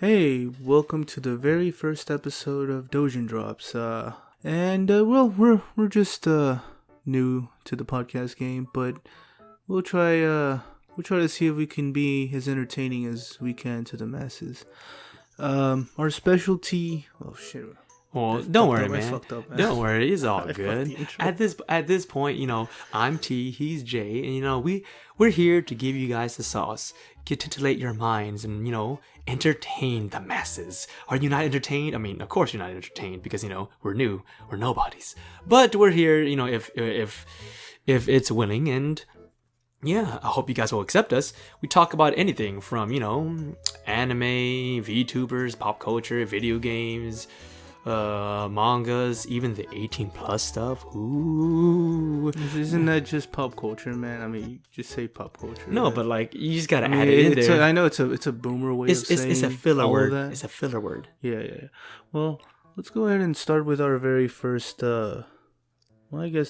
Hey, welcome to the very first episode of Doujin Drops. We're just new to the podcast game, but we'll try to see if we can be as entertaining as we can to the masses. Our specialty. Oh shit. Well, don't worry, man. Man. Don't worry, it's all good. At this point, I'm T, he's J, and we're here to give you guys the sauce, get to titillate your minds, and entertain the masses. Are you not entertained? I mean, of course you're not entertained because we're new, we're nobodies, but we're here. If it's willing, and yeah, I hope you guys will accept us. We talk about anything from anime, VTubers, pop culture, video games, mangas, even the 18 plus stuff. Ooh, isn't that just pop culture, man? I mean, you just say pop culture. No, right? But like you just gotta add it in there. I know it's a boomer way of saying it's a filler all word. That. It's a filler word. Yeah. Well, let's go ahead and start with our very first,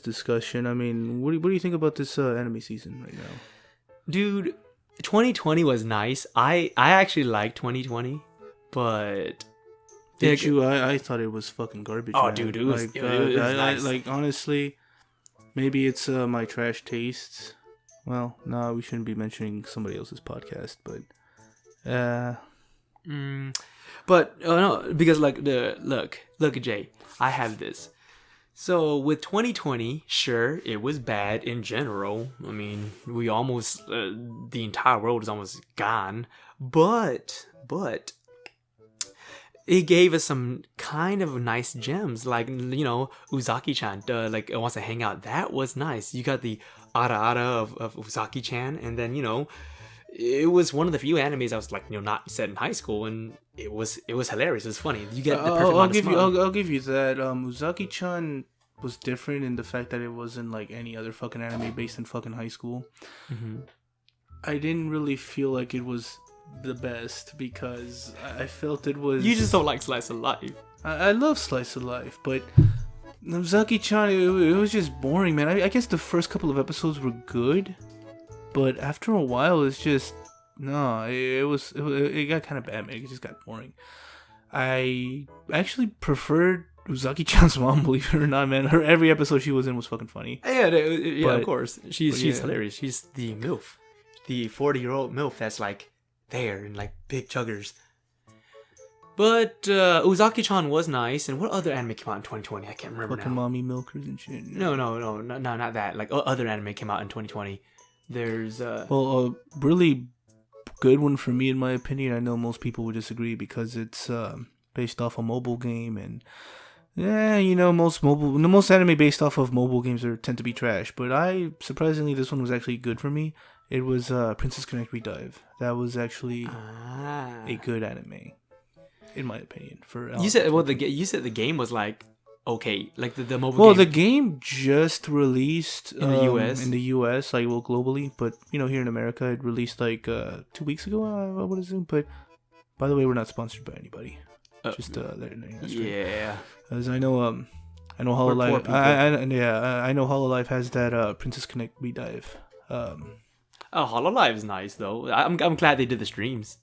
discussion. I mean, what do you think about this anime season right now? Dude, 2020 was nice. I actually liked 2020, but. Did you? I thought it was fucking garbage. Oh, man. Dude, it was nice. Like honestly, maybe it's my trash tastes. Well, no, we shouldn't be mentioning somebody else's podcast, but no, because like look, Jay, I have this. So with 2020, sure, it was bad in general. I mean, we almost the entire world is almost gone, but. It gave us some kind of nice gems, like Uzaki-chan, like wants to hang out. That was nice. You got the ara of Uzaki-chan, and then it was one of the few animes I was like not set in high school, and it was hilarious. It was funny. You get the perfect amount of smile. I'll give you that. Uzaki-chan was different in the fact that it wasn't like any other fucking anime based in fucking high school. Mm-hmm. I didn't really feel like it was the best because I felt it was. You just don't like slice of life. I love slice of life, but Uzaki-chan, it was just boring, man. I guess the first couple of episodes were good, but after a while, it's just no. It got kind of bad, man. It just got boring. I actually preferred Uzaki-chan's mom, believe it or not, man. Every episode she was in was fucking funny. Yeah, of course. She's hilarious. She's the MILF, the 40-year-old MILF that's like there and like big chuggers. But Uzaki-chan was nice. And what other anime came out in 2020? I can't remember fucking now. mommy milkers and shit. No, not that. Like other anime came out in 2020. There's a really good one for me, in my opinion. I know most people would disagree because it's based off a mobile game, and most anime based off of mobile games tend to be trash. But surprisingly, this one was actually good for me. It was Princess Connect Redive. That was actually a good anime, in my opinion. You said the game was like okay, like the mobile. Well, game. the game just released in the US. In the US, like globally, but here in America, it released like 2 weeks ago. I would assume. But by the way, we're not sponsored by anybody. Just yeah. As I know Hololive. I know Hololive has that Princess Connect Redive. Hololive is nice though. I'm glad they did the streams.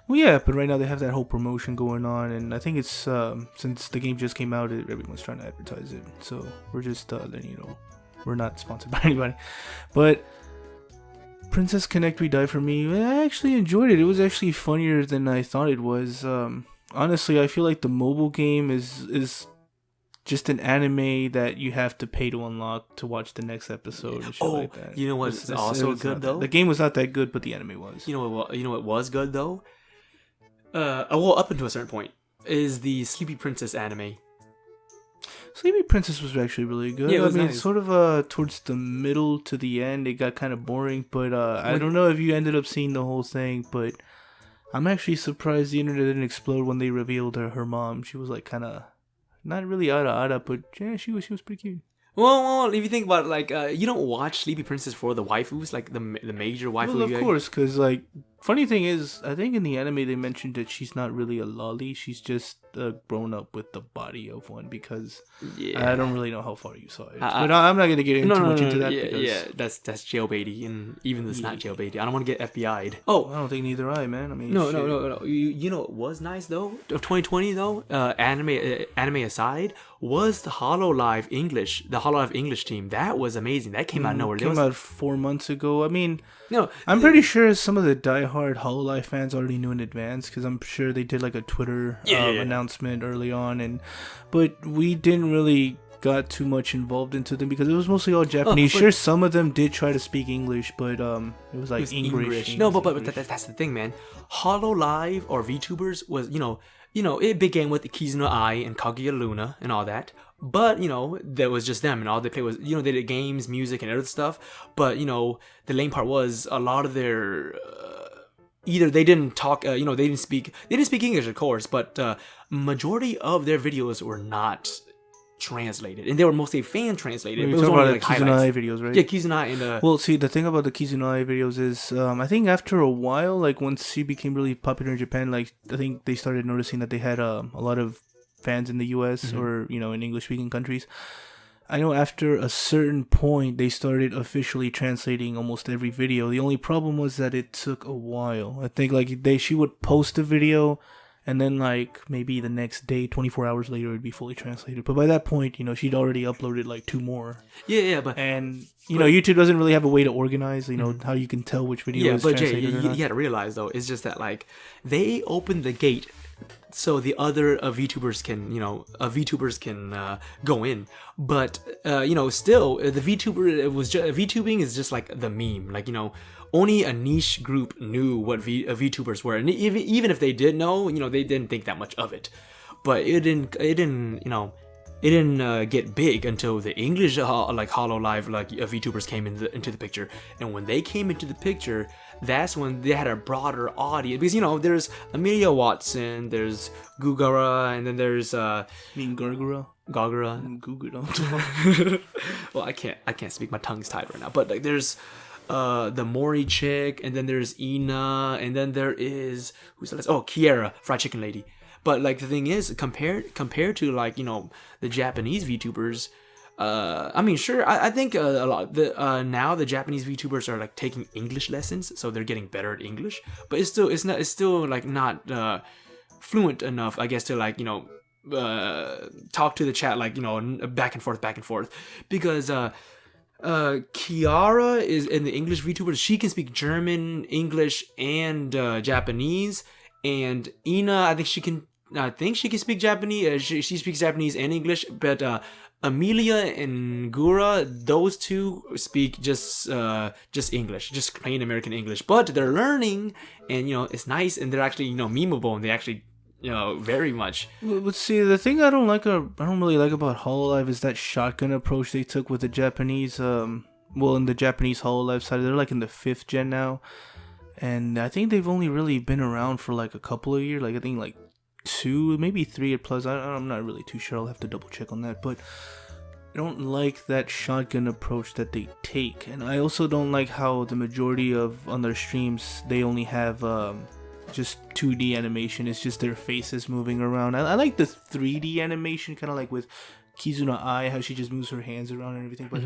Well, yeah, but right now they have that whole promotion going on, and I think it's since the game just came out, everyone's trying to advertise it. So we're just letting you know we're not sponsored by anybody. But Princess Connect Redive for me, I actually enjoyed it. It was actually funnier than I thought it was. Honestly, I feel like the mobile game is just an anime that you have to pay to unlock to watch the next episode and shit like that. You know what's also good though? The game was not that good, but the anime was. You know what was good though? Up until a certain point is the Sleepy Princess anime. Sleepy Princess was actually really good. Yeah, it was nice. Nice. Sort of towards the middle to the end, it got kind of boring. But I don't know if you ended up seeing the whole thing, but I'm actually surprised the internet didn't explode when they revealed her mom. She was like kind of not really ada, but yeah, she was pretty cute. Well, if you think about it, you don't watch Sleepy Princess for the waifus, like the major waifus. Well, of course, because funny thing is, I think in the anime they mentioned that she's not really a loli. She's just grown up with the body of one, because I don't really know how far you saw it. But I'm not gonna get into too much into that. Yeah, that's jailbaity, and even though it's not jailbaity, I don't want to get FBI'd. Oh, I don't think neither I, man. I mean, no. You know what was nice though of 2020 though, anime aside, was the Hololive English team. That was amazing. That came out of nowhere. Came out 4 months ago. I mean, no, I'm pretty sure some of the diehard Hololive fans already knew in advance, because I'm sure they did like a Twitter announcement early on, but we didn't really got too much involved into them because it was mostly all Japanese. Sure, some of them did try to speak English, but it was like English. No, but that's the thing, man. Hololive or VTubers was it began with Kizuna Ai and Kaguya Luna and all that. But, there was just them, and all they played was, they did games, music, and other stuff. But, the lame part was a lot of their, either they didn't talk, they didn't speak English, of course, but majority of their videos were not translated, and they were mostly fan translated. You're talking about like Kizuna videos, right? Yeah, Kizuna and well, see, the thing about the Kizuna videos is, I think after a while, like once she became really popular in Japan, like I think they started noticing that they had a lot of fans in the US or in English speaking countries. I know after a certain point they started officially translating almost every video. The only problem was that it took a while. I think like she would post a video, and then like maybe the next day, 24 hours later, it'd be fully translated. But by that point, she'd already uploaded like 2 more. And YouTube doesn't really have a way to organize, how you can tell which video is translated. Yeah, but Jay, you gotta realize though, it's just that like they opened the gate so the other VTubers can go in, but still the VTubing is just like the meme, like only a niche group knew what VTubers were, and even if they did know, they didn't think that much of it. But it didn't get big until the English Hololive VTubers came into the picture, and when they came into the picture, that's when they had a broader audience, because there's Amelia Watson, there's Gugara, and then there's Gargura? Gagara. Gugara. Well, I can't speak, my tongue's tied right now. But like there's the Mori chick, and then there's Ina, and then there is Kiera, Fried Chicken Lady. But like the thing is, compared to like the Japanese VTubers, I think a lot now the Japanese VTubers are like taking English lessons, so they're getting better at English. But it's still like not fluent enough, I guess, to like talk to the chat like back and forth, because Kiara is in the English VTubers. She can speak German, English, and Japanese. And Ina, I think she can speak Japanese. She speaks Japanese and English. But Amelia and Gura, those two speak just English, just plain American English. But they're learning, and it's nice, and they're actually memeable, and they actually very much. But see, the thing I don't really like about Hololive is that shotgun approach they took with the Japanese. In the Japanese Hololive side, they're like in the 5th gen now, and I think they've only really been around for like a couple of years. Like I think like 2, maybe 3 at plus. I'm not really too sure. I'll have to double check on that. But I don't like that shotgun approach that they take, and I also don't like how the majority of on their streams they only have just 2D animation. It's just their faces moving around. I like the 3D animation, kind of like with Kizuna Ai, how she just moves her hands around and everything. But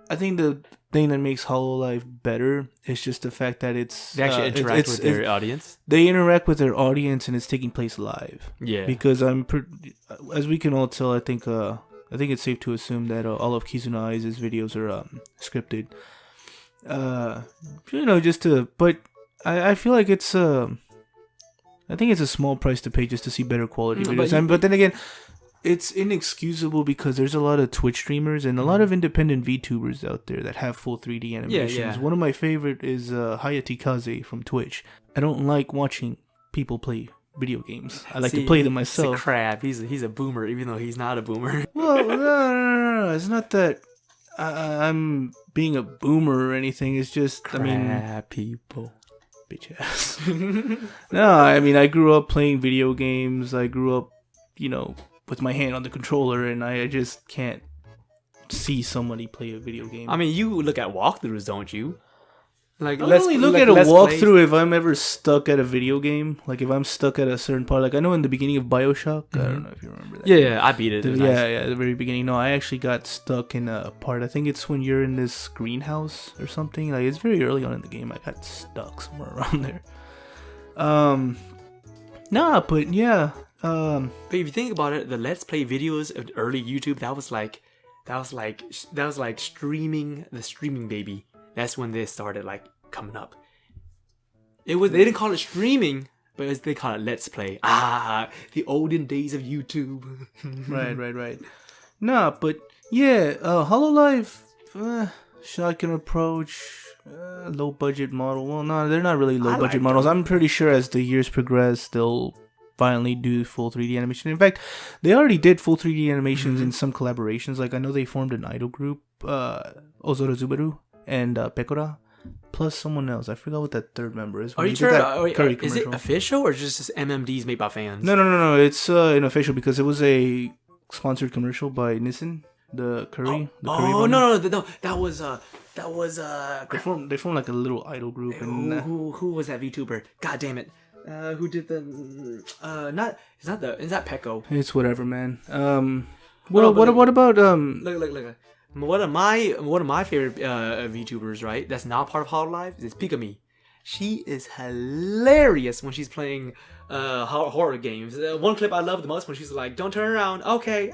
I think the thing that makes Hololive better is just the fact that they actually interact with their audience. They interact with their audience, and it's taking place live. Yeah. Because as we can all tell, I think it's safe to assume that all of Kizuna Ai's videos are scripted. But I feel like it's I think it's a small price to pay just to see better quality videos. But then again, it's inexcusable because there's a lot of Twitch streamers and a lot of independent VTubers out there that have full 3D animations. Yeah. One of my favorite is Hayate Kaze from Twitch. I don't like watching people play video games. I like to play them myself. He's a crap. He's a boomer, even though he's not a boomer. Well, no. It's not that I'm being a boomer or anything. It's just, crap people. Bitch ass. No, I grew up playing video games. I grew up, with my hand on the controller, and I just can't see somebody play a video game. You look at walkthroughs, don't you? Like I let's only look like, at a let's play. walkthrough if I'm ever stuck at a video game. Like if I'm stuck at a certain part. Like I know in the beginning of BioShock, I don't know if you remember that. Yeah, I beat it. It was Yeah, nice. yeah, the very beginning. No, I actually got stuck in a part. I think it's when you're in this greenhouse or something. Like it's very early on in the game. I got stuck somewhere around there. Nah, but yeah. But if you think about it, the Let's Play videos of early YouTube, that was like streaming, the streaming baby. That's when they started like coming up. They didn't call it streaming, but they call it Let's Play. The olden days of YouTube. Right. Nah, but yeah, HoloLive, shotgun approach, low budget model. Well, no, they're not really low budget models. I'm pretty sure as the years progress, they'll finally do full 3D animation. In fact, they already did full 3D animations in some collaborations. Like I know they formed an idol group, Ozora Zubaru and Pekora, plus someone else. I forgot what that third member is. Are you sure? Is it official or just MMDs made by fans? No. It's unofficial because it was a sponsored commercial by Nissan, the curry. No. That was. They formed like a little idol group. And who was that VTuber? God damn it. Who did the is that Pecco? It's whatever, man. What about Look. One of my favorite VTubers, right? That's not part of HoloLive is Pikami. She is hilarious when she's playing horror games. One clip I love the most when she's like, "Don't turn around." Okay.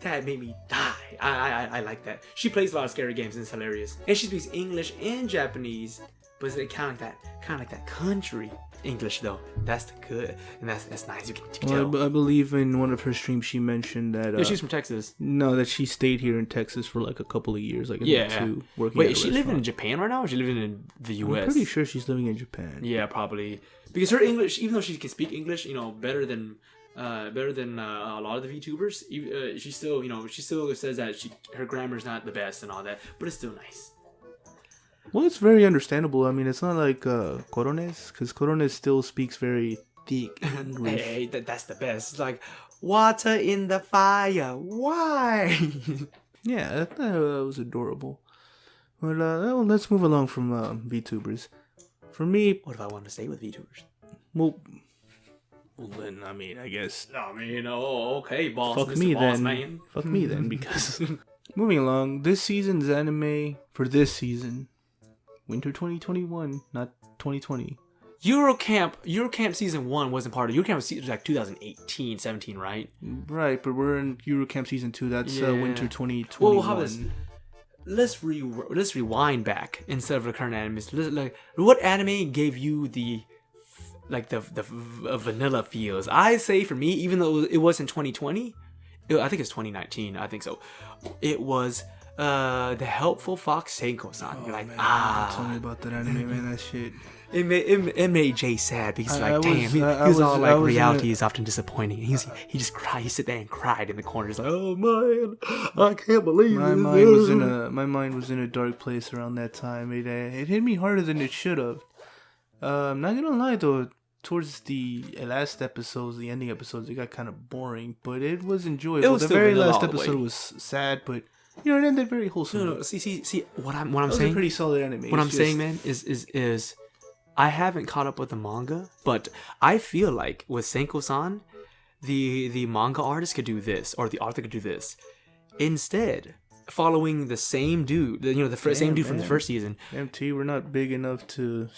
That made me die. I like that. She plays a lot of scary games and it's hilarious. And she speaks English and Japanese, but it's kind of like that country English though. That's good, and that's nice. You can tell. I believe in one of her streams she mentioned that. Yeah, she's from Texas. No, that she stayed here in Texas for like a couple of years, like two working. Wait, is she living in Japan right now, or is she living in the U.S.? I'm pretty sure she's living in Japan. Yeah, probably because her English, even though she can speak English, better than a lot of the VTubers. She still says that her grammar is not the best and all that, but it's still nice. Well, it's very understandable. I mean, it's not like Corones, because Corones still speaks very thick English. Hey, that's the best. It's like, water in the fire. Why? Yeah, that was adorable. But let's move along from VTubers. For me... What if I want to stay with VTubers? Well, then, I mean, I guess... Okay, boss. Fuck Mr. me boss then. Man. Fuck me then, because... Moving along, this season's anime for this season... Winter 2021, not 2020. Eurocamp season 1 wasn't part of Eurocamp. It was like 2018, 17, right? Right, but we're in Eurocamp season 2. That's Winter 2021. Well, how about this? Let's rewind back instead of the current animes. What anime gave you the vanilla feels? I say for me, even though it wasn't 2020, I think it's 2019. I think so. It was. The helpful fox Senko-san. Oh, You're like, man, tell me about that anime, man. That shit. It made Jay sad because he was all like, reality is often disappointing. He just cried. He sat there and cried in the corner. He's like, oh man, I can't believe my mind was in a dark place around that time. It hit me harder than it should have. I'm not gonna lie though. Towards the last episodes, the ending episodes, it got kind of boring, but it was enjoyable. The very last episode was sad, but. It ended very wholesome. No. See. What I'm saying. It was a pretty solid anime. What I'm saying, man, is I haven't caught up with the manga, but I feel like with Senko-san, the manga artist could do this, or the author could do this. Instead, following the same dude, same dude from the first season. MT, we're not big enough to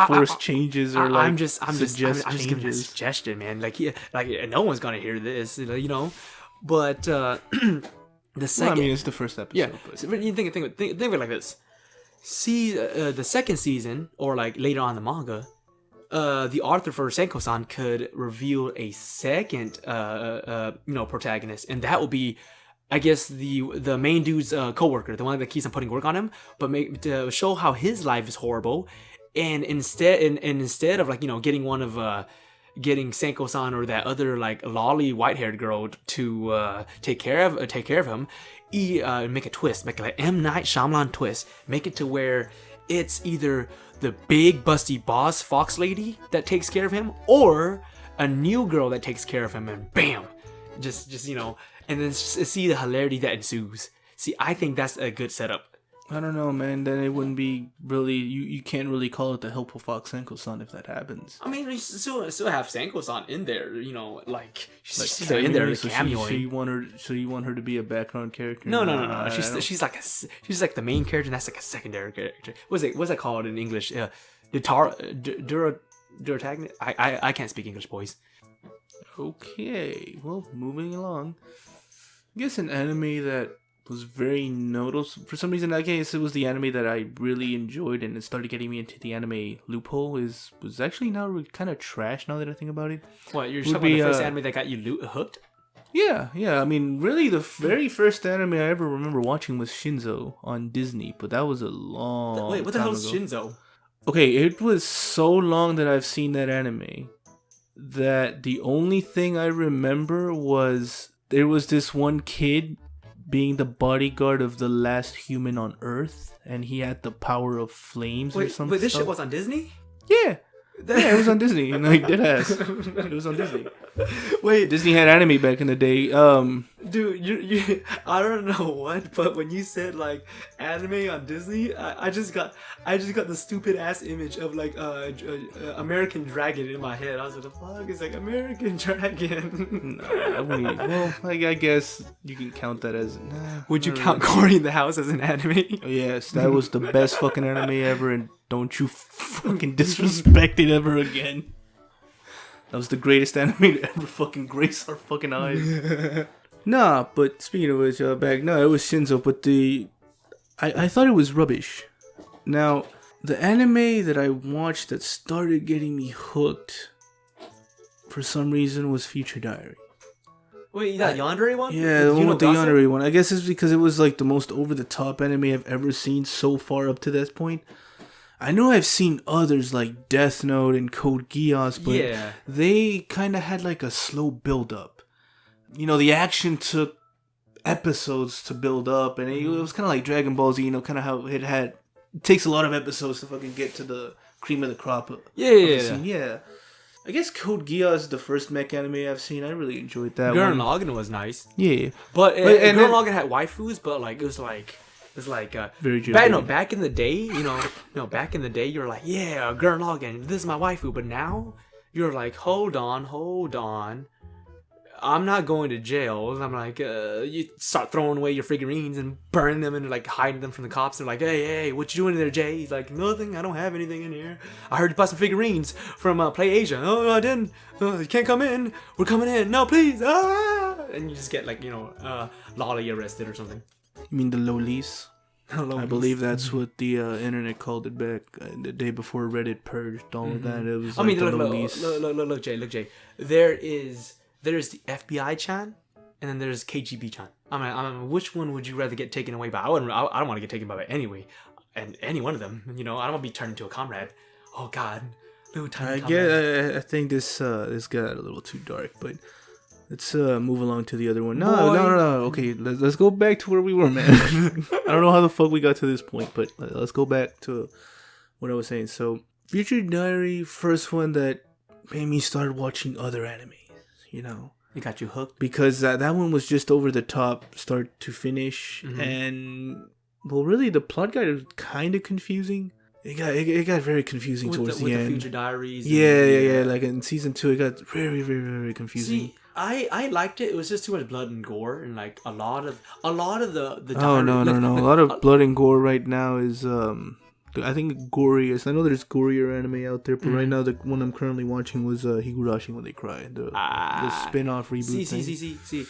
force changes or I'm just giving a suggestion, man. No one's gonna hear this, but. The second, it's the first episode. Yeah, so you think of it like this. See, the second season, or like later on in the manga, the author for Senko-san could reveal a second, protagonist, and that will be, I guess, the main dude's coworker, the one that keeps on putting work on him, but to show how his life is horrible, and instead of getting one of getting Senko-san or that other lolly white-haired girl to take care of him, make a twist, make like M. Night Shyamalan twist, make it to where it's either the big busty boss fox lady that takes care of him, or a new girl that takes care of him, and bam, just and then see the hilarity that ensues. See, I think that's a good setup. I don't know, man. Then it wouldn't be really. You can't really call it the helpful fox Senko-san if that happens. I mean, you still have Senko-san in there. You know, like she's cameoing, in there so cameoing. you want her to be a background character? No. She's like the main character, and that's like a secondary character. What's that called in English? Durotagonist. I can't speak English, boys. Okay, well, moving along. I guess an anime that was very noticeable for some reason. I guess it was the anime that I really enjoyed, and it started getting me into the anime loophole. Was actually now kind of trash. Now that I think about it, what you're talking about the first anime that got you hooked? Yeah. I mean, really, the very first anime I ever remember watching was Shinzo on Disney, but that was a long. Wait, what the hell is Shinzo? Okay, it was so long that I've seen that anime that the only thing I remember was there was this one kid being the bodyguard of the last human on Earth, and he had the power of flames or something. Wait, this shit was on Disney? Yeah. Yeah, it was on Disney. And like, deadass. It was on Disney. Wait, Disney had anime back in the day. Dude, you I don't know what, but when you said like anime on Disney, I just got the stupid ass image of like American Dragon in my head. I was like, the fuck is like American Dragon? Well, I guess you can count that as. Would you count Cory in the House as an anime? Yes, that was the best fucking anime ever, and don't you fucking disrespect it ever again. That was the greatest anime to ever fucking grace our fucking eyes. Nah, but speaking of which, it was Shinzo, but I thought it was rubbish. Now, the anime that I watched that started getting me hooked, for some reason, was Future Diary. Wait, that yandere one? Yeah, the one with the yandere one. I guess it's because it was like the most over-the-top anime I've ever seen so far up to this point. I know I've seen others like Death Note and Code Geass, but they kind of had like a slow build-up. You know, the action took episodes to build up, and it was kind of like Dragon Ball Z, you know, kind of how it takes a lot of episodes to fucking get to the cream of the crop. Yeah. I guess Code Geass is the first mech anime I've seen. I really enjoyed that Gurren one. Lagann was nice. Yeah. But Gurren Lagann had waifus, but like it was like very back in the day, back in the day you're like, yeah, Gurren Lagann, this is my waifu, but now you're like, hold on. I'm not going to jail. I'm like, you start throwing away your figurines and burning them and like hiding them from the cops. They're like, hey, what you doing in there, Jay? He's like, nothing. I don't have anything in here. I heard you bought some figurines from Play Asia. Oh, I didn't. You can't come in. We're coming in. No, please. And you just get like, lolly arrested or something. You mean the lolis? I believe that's what the internet called it back the day before Reddit purged all of that. It was like the lolis. Look, Jay. There's the FBI-chan, and then there's KGB-chan. I mean, which one would you rather get taken away by? I don't want to get taken by anyway, and any one of them. I don't want to be turned into a comrade. Oh God, little tiny comrade. I think this got a little too dark, but let's move along to the other one. No. Okay, let's go back to where we were, man. I don't know how the fuck we got to this point, but let's go back to what I was saying. So, Future Diary, first one that made me start watching other anime. It got you hooked because that one was just over the top, start to finish, and well, really the plot got kind of confusing. It got very confusing towards the end. The Future Diaries. Yeah. Like in season 2, it got very, very, very confusing. See, I liked it. It was just too much blood and gore, and like a lot of the. Oh no! A lot of blood and gore right now is I think goriest. I know there's gorier anime out there, but right now the one I'm currently watching was Higurashi When They Cry, the spin-off reboot thing. See.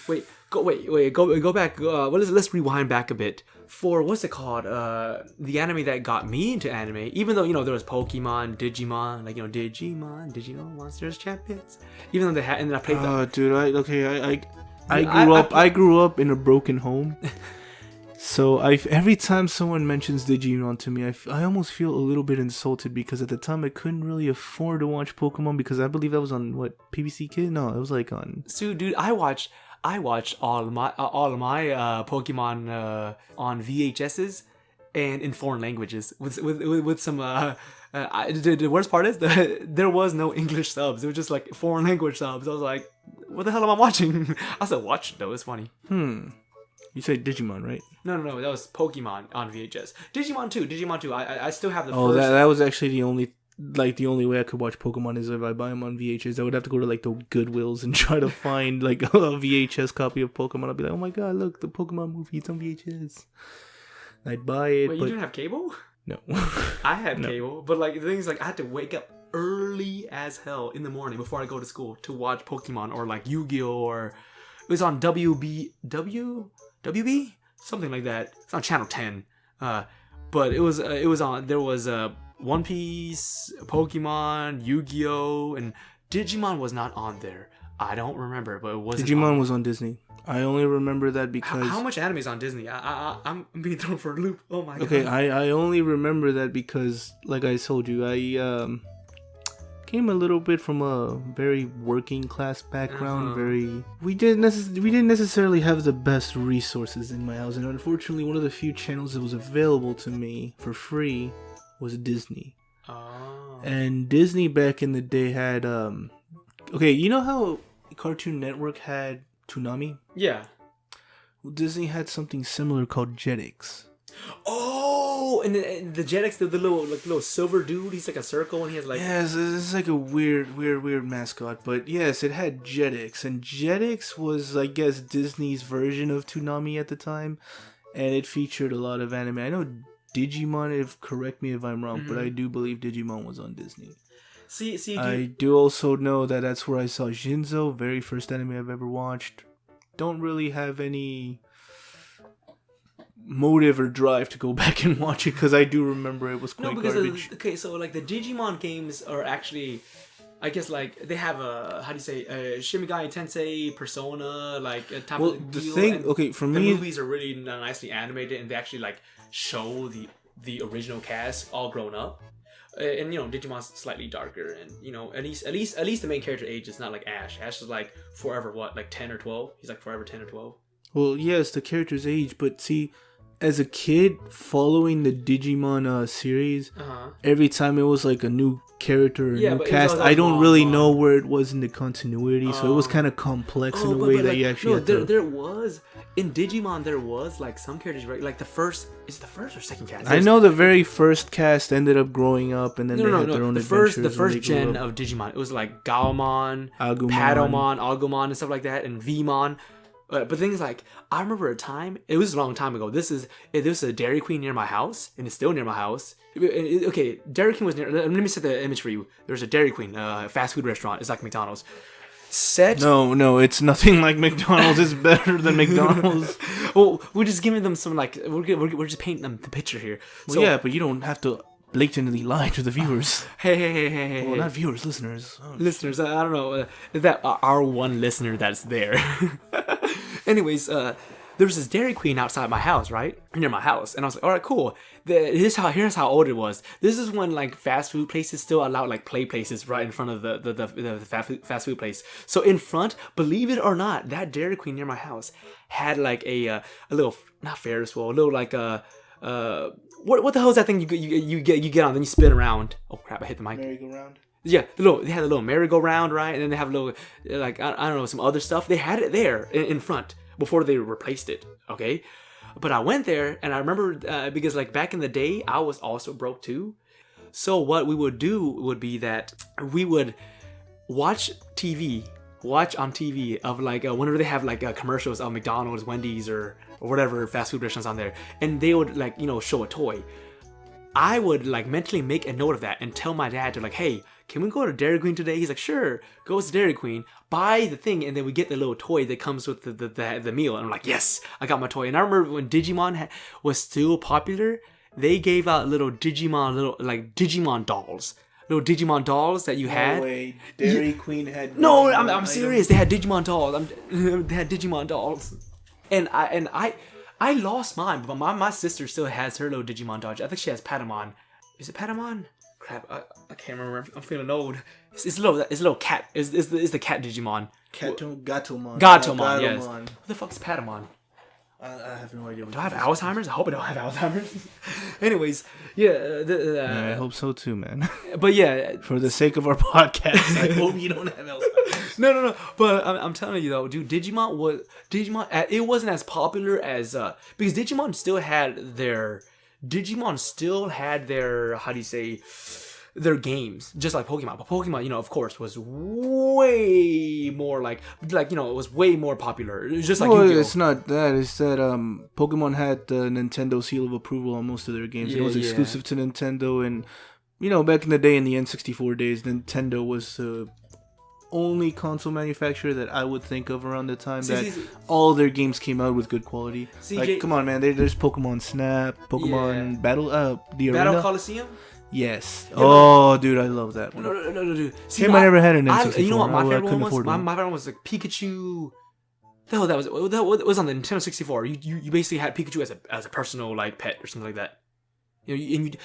Go back. Let's rewind back a bit. For what's it called? The anime that got me into anime, even though there was Pokemon, Digimon, like Digimon, Monsters Champions. Even though they had, and then I played. Oh, dude, I grew up in a broken home. So every time someone mentions Digimon to me, I almost feel a little bit insulted because at the time I couldn't really afford to watch Pokemon because I believe that was on PBC Kid. No, it was like on. So, dude, I watched all of my Pokemon on VHSs and in foreign languages with some. The worst part is that there was no English subs. It was just like foreign language subs. I was like, what the hell am I watching? I said, watch though. It's funny. You said Digimon, right? No, that was Pokemon on VHS. Digimon 2. I still have the first. first. That was actually the only way I could watch Pokemon is if I buy them on VHS. I would have to go to like the Goodwills and try to find like a VHS copy of Pokemon. I'd be like, oh my god, look, the Pokemon movie, it's on VHS. I'd buy it. Wait, you didn't have cable? No. I had cable, but like the thing is, like I had to wake up early as hell in the morning before I go to school to watch Pokemon or like Yu-Gi-Oh, or it was on WB something like that. It's on channel 10. But it was on. There was One Piece, Pokemon, Yu-Gi-Oh, and Digimon was not on there. I don't remember, but it wasn't. Digimon was on Disney. I only remember that because... How much anime is on Disney? I'm being thrown for a loop. Oh my god. Okay, I only remember that because, like I told you, I came a little bit from a very working class background. We didn't necessarily have the best resources in my house, and unfortunately, one of the few channels that was available to me for free was Disney. Oh. And Disney back in the day had okay, you know how Cartoon Network had Toonami? Yeah. Well, Disney had something similar called Jetix. Oh, and the Jetix, the little silver dude. He's like a circle, and he has like... Yes, it's like a weird mascot. But yes, it had Jetix, and Jetix was, I guess, Disney's version of Toonami at the time, and it featured a lot of anime. I know Digimon, correct me if I'm wrong, but I do believe Digimon was on Disney. See, I do also know that that's where I saw Shinzo, very first anime I've ever watched. Don't really have any motive or drive to go back and watch it because I do remember it was quite garbage. So like the Digimon games are actually, I guess, like they have a, how do you say, Shin Megami Tensei, Persona, like a type of the deal. thing, and okay, for the me, movies are really nicely animated, and they actually like show the original cast all grown up. And Digimon's slightly darker, and at least the main character age is not like Ash. Ash is like forever 10 or 12. He's like forever 10 or 12. Well, yes, the character's age, but see, as a kid following the Digimon series, every time it was like a new character or new cast, I don't really know where it was in the continuity, so it was kind of complex in a way that you actually had to... There was in Digimon, there was like some characters, right? Like the first, is it the first or second cast? I know the very first cast ended up growing up, and then they had their own adventures. The first gen of Digimon, it was like Gaomon, Padomon, Agumon, and stuff like that, and Vmon. But things like, I remember a time, it was a long time ago. This is a Dairy Queen near my house, and it's still near my house. Okay, Dairy Queen was near. Let me set the image for you. There's a Dairy Queen, fast food restaurant. It's like McDonald's. No, it's nothing like McDonald's. It's better than McDonald's. Well, we're just giving them some like we're just painting them the picture here. Well, yeah, but you don't have to blatantly lie to the viewers. Hey. Well, not viewers, listeners. Oh, listeners, I don't know that our one listener that's there. Anyways, there was this Dairy Queen outside my house, right? Near my house. And I was like, all right, cool. Here's how old it was. This is when like fast food places still allowed like play places right in front of the fast food place. So in front, believe it or not, that Dairy Queen near my house had like a little, not Ferris wheel, a little like a what the hell is that thing you get on, then you spin around. Oh crap, I hit the mic. Merry-go-round? Yeah, they had a little merry-go-round, right? And then they have a little, like, I don't know, some other stuff. They had it there in front before they replaced it, okay? But I went there, and I remember, because, like, back in the day, I was also broke, too. So what we would do would be that we would watch on TV of, like, whenever they have, like, commercials of McDonald's, Wendy's, or whatever fast food restaurants on there, and they would, like, show a toy. I would, like, mentally make a note of that and tell my dad to, like, hey, can we go to Dairy Queen today? He's like, sure. Goes to Dairy Queen, buy the thing, and then we get the little toy that comes with the meal. And I'm like, yes, I got my toy. And I remember when Digimon was still popular, they gave out little Digimon dolls. Little Digimon dolls that you had. No way. Dairy Queen had... No, I'm serious. They had Digimon dolls. They had Digimon dolls. And I lost mine, but my sister still has her little Digimon doll. I think she has Patamon. Is it Patamon? Crap, I can't remember. I'm feeling old. It's a little cat. It's the cat Digimon. Gatomon, yes. What the fuck's Patamon? I have no idea. Do I have Alzheimer's? I hope I don't have Alzheimer's. Anyways, yeah. I hope so too, man. But yeah. For the sake of our podcast, I hope you don't have Alzheimer's. No. But I'm telling you though, dude, Digimon. It wasn't as popular as because Digimon still had their how do you say their games, just like Pokemon. But Pokemon, of course, was way more like it was way more popular. It was just like Yu-Gi-Oh. It's not that. It's that Pokemon had the Nintendo seal of approval on most of their games. It was exclusive to Nintendo, and back in the day, in the N64 days, Nintendo was the only console manufacturer that I would think of around the time that all their games came out with good quality. Come on, man. There's Pokemon Snap, Pokemon Battle, the Arena. Battle Coliseum. Yes. Dude, I love that one. No, dude. See, I never had an N64. You know what my favorite one was? My favorite one was like Pikachu. No, that was on the Nintendo 64. You basically had Pikachu as a personal like pet or something like that. And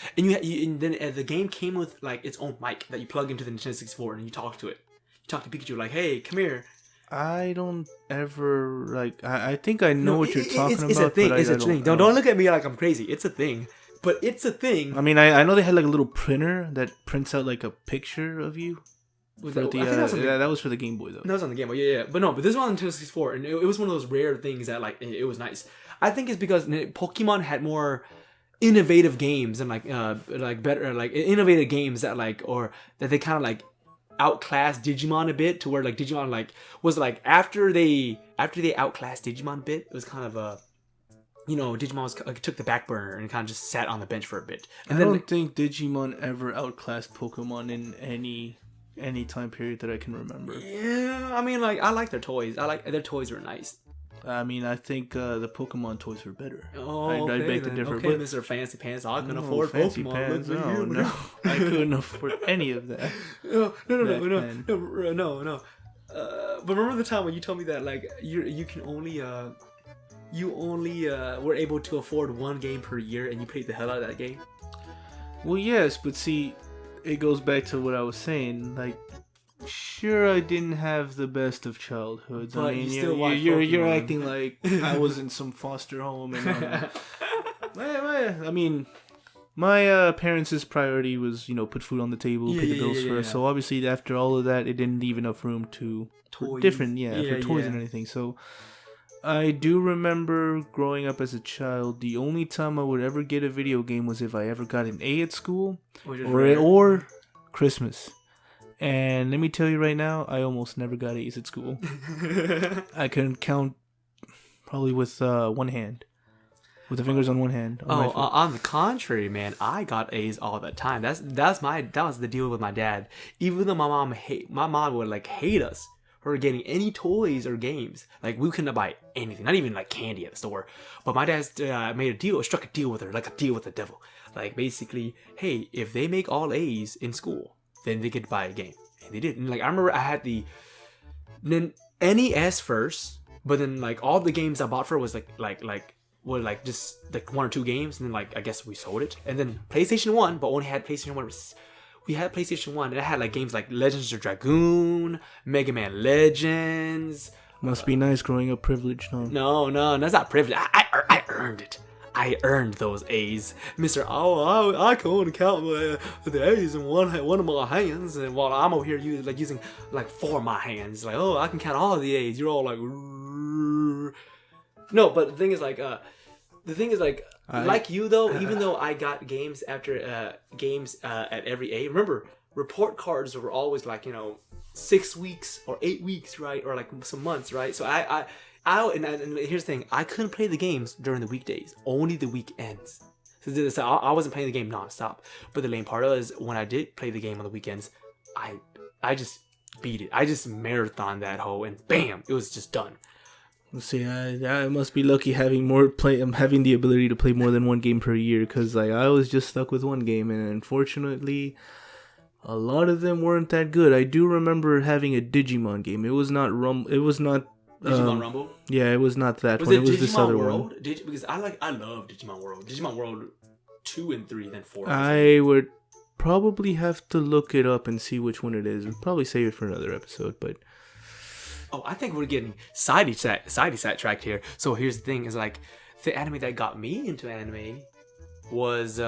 then the game came with like its own mic that you plug into the Nintendo 64 and you talk to it. You talk to Pikachu like, "Hey, come here." I don't ever like. I think I know what you're talking about. It's a thing. But it's a thing. Don't look at me like I'm crazy. It's a thing. But it's a thing. I mean, I know they had like a little printer that prints out like a picture of you. That was for the Game Boy though. That was on the Game Boy, yeah. But this was on Nintendo 64, and it was one of those rare things that like it was nice. I think it's because Pokemon had more innovative games and like better like innovative games that like or that they kind of like outclassed Digimon a bit to where like Digimon like was like after they outclassed Digimon a bit, it was kind of a Digimon was, like, took the back burner and kind of just sat on the bench for a bit. And I don't think Digimon ever outclassed Pokemon in any time period that I can remember. Yeah, I mean, like I like their toys. Their toys were nice. I mean, I think the Pokemon toys were better. Oh, I beg to differ. Okay, Mr. Fancy Pants, I can afford Pokemon. Pants, no, I couldn't afford any of that. No. But remember the time when you told me that like you can only were able to afford one game per year and you played the hell out of that game? Well, yes, but see, it goes back to what I was saying. Like, sure, I didn't have the best of childhoods. But I mean, you're acting like I was in some foster home. And I mean, my parents' priority was, put food on the table, pay the bills first. So obviously, after all of that, it didn't leave enough room for toys and anything. So I do remember growing up as a child, the only time I would ever get a video game was if I ever got an A at school or Christmas. And let me tell you right now, I almost never got A's at school. I can count probably with one hand. With the fingers on one hand. On the contrary, man, I got A's all the time. That was the deal with my dad. Even though my mom would like hate us for getting any toys or games. Like we couldn't buy anything, not even like candy at the store. But my dad struck a deal with her, like a deal with the devil. Like basically, hey, if they make all A's in school, then they could buy a game. And they did. And like I remember I had the NES first, but then like all the games I bought for was like just like one or two games, and then like I guess we sold it. And then PlayStation 1, but only had PlayStation 1. We had PlayStation 1, and it had like games like Legends of Dragoon, Mega Man Legends. Must be nice growing up privileged, huh? No, that's not privilege. I earned it. I earned those A's, Mister. I can only count the A's in one of my hands, and while I'm over here using like four of my hands, like I can count all of the A's. You're all like, no, but the thing is like like you though. Even though I got games after games at every A. Remember, report cards were always like 6 weeks or 8 weeks, right, or like some months, right? So and here's the thing, I couldn't play the games during the weekdays, only the weekends. So I wasn't playing the game nonstop. But the lame part is when I did play the game on the weekends, I just beat it. I just marathoned that hoe, and bam, it was just done. See, I must be lucky having having the ability to play more than one game per year, because like I was just stuck with one game, and unfortunately, a lot of them weren't that good. I do remember having a Digimon game. It was not Digimon Rumble? Yeah, it was not that one. It was this other World? one. Because I love Digimon World. Digimon World 2 and 3, then 4. I would probably have to look it up and see which one it is. We'll probably save it for another episode, but I think we're getting sidetracked here. So here's the thing: is like the anime that got me into anime was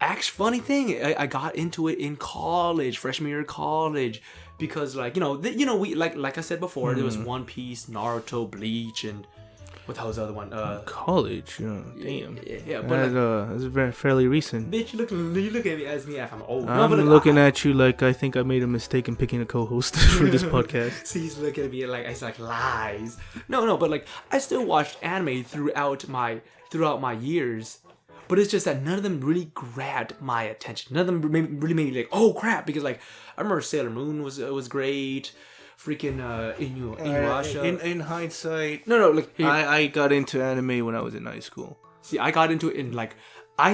funny thing, I got into it in college, freshman year of college, because like we like I said before, there was One Piece, Naruto, Bleach, and what the hell was the other one? College, damn. Yeah, but it's very fairly recent. Bitch, you look at me as me if I'm old. I'm looking at you like I think I made a mistake in picking a co-host for this podcast. See, he's looking at me like it's like lies. No, but like I still watched anime throughout my years, but it's just that none of them really grabbed my attention. None of them really made me like, oh crap, because like I remember Sailor Moon was great. Freaking Inuyasha. In hindsight, no, like I got into anime when I was in high school. See, I got into it in like I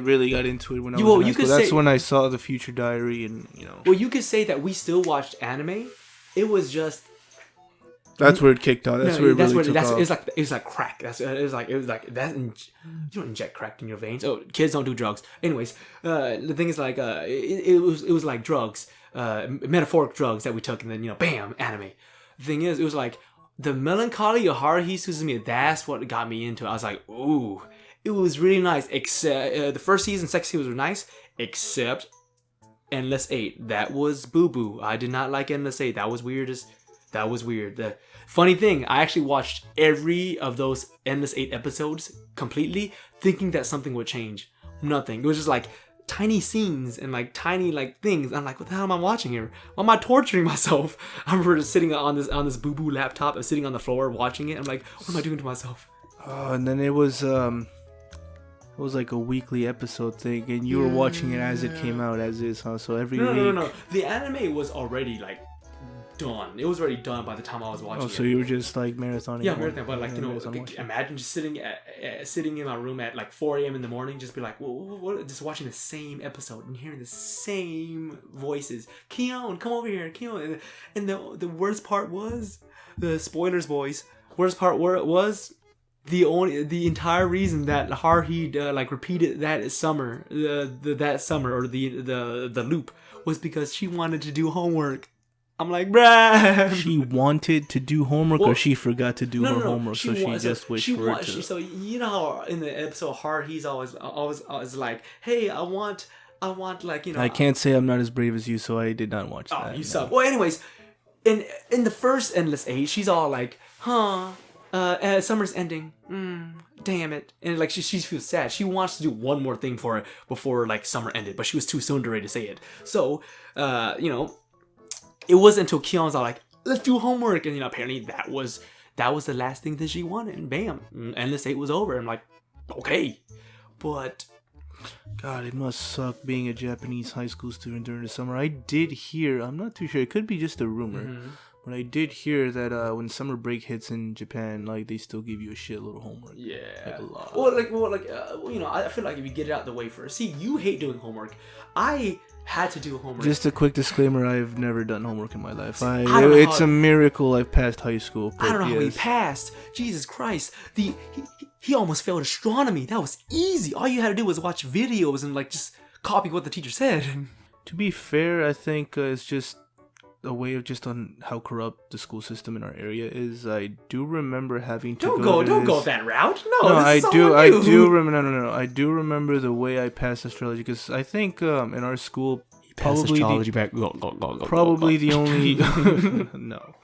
really got into it when I was in high school. That's when I saw the Future Diary, and Well, you could say that we still watched anime. It was just. That's where it kicked off. That's where it really took off. It was like crack. It was like that. You don't inject crack in your veins. Oh, kids don't do drugs. Anyways, the thing is like it was like drugs. Metaphoric drugs that we took, and then bam, anime. The thing is, it was like the melancholy of Haruhi Suzumiya. That's what got me into it. I was like, ooh, it was really nice. Except the first season, second season was nice, except Endless 8. That was boo boo. I did not like Endless 8. That was weird. That was weird. The funny thing, I actually watched every of those Endless 8 episodes completely, thinking that something would change. Nothing. It was just like tiny scenes and like tiny like things. I'm like, what the hell am I watching here? Why am I torturing myself? I remember just sitting on this boo boo laptop and sitting on the floor watching it. I'm like, what am I doing to myself? Oh, and then it was like a weekly episode thing, and you were watching it as it came out, as is, huh? So every week. No. The anime was already like done. It was already done by the time I was watching. Oh, so you were just like marathoning? Yeah, marathon. But like imagine just sitting in my room at like 4 a.m. in the morning, just be like, what? Just watching the same episode and hearing the same voices. Keon, come over here, Keon. And the worst part was the spoilers, boys. Worst part was the entire reason that Haruhi like repeated that summer, that summer or the loop was because she wanted to do homework. I'm like, bruh. She wanted to do homework, or she forgot to do her homework, so she just wished for it to. So you know how in the episode, Haruhi's always like, hey, I want like I can't say I'm not as brave as you, so I did not watch that. Oh, you suck. Well, anyways, in the first Endless 8, she's all like, summer's ending. Damn it. And like she feels sad. She wants to do one more thing for it before like summer ended, but she was too soon to say it. So, it wasn't until Keon's all like, let's do homework. And apparently that was the last thing that she wanted. And bam, Endless 8 was over. I'm like, okay. But God, it must suck being a Japanese high school student during the summer. I did hear, I'm not too sure, it could be just a rumor, but I did hear that when summer break hits in Japan, like they still give you a shitload of homework. Yeah. Like a lot. I feel like if you get it out the way first. See, you hate doing homework. I had to do homework. Just a quick disclaimer, I've never done homework in my life. It's a miracle I've passed high school. I don't know how he passed. Jesus Christ. He almost failed astronomy. That was easy. All you had to do was watch videos and like just copy what the teacher said. To be fair, I think it's just a way of just on how corrupt the school system in our area is. I do remember having to don't go that route. No, I do remember. No. I do remember the way I passed astrology, because I think in our school probably astrology back. Probably the only no.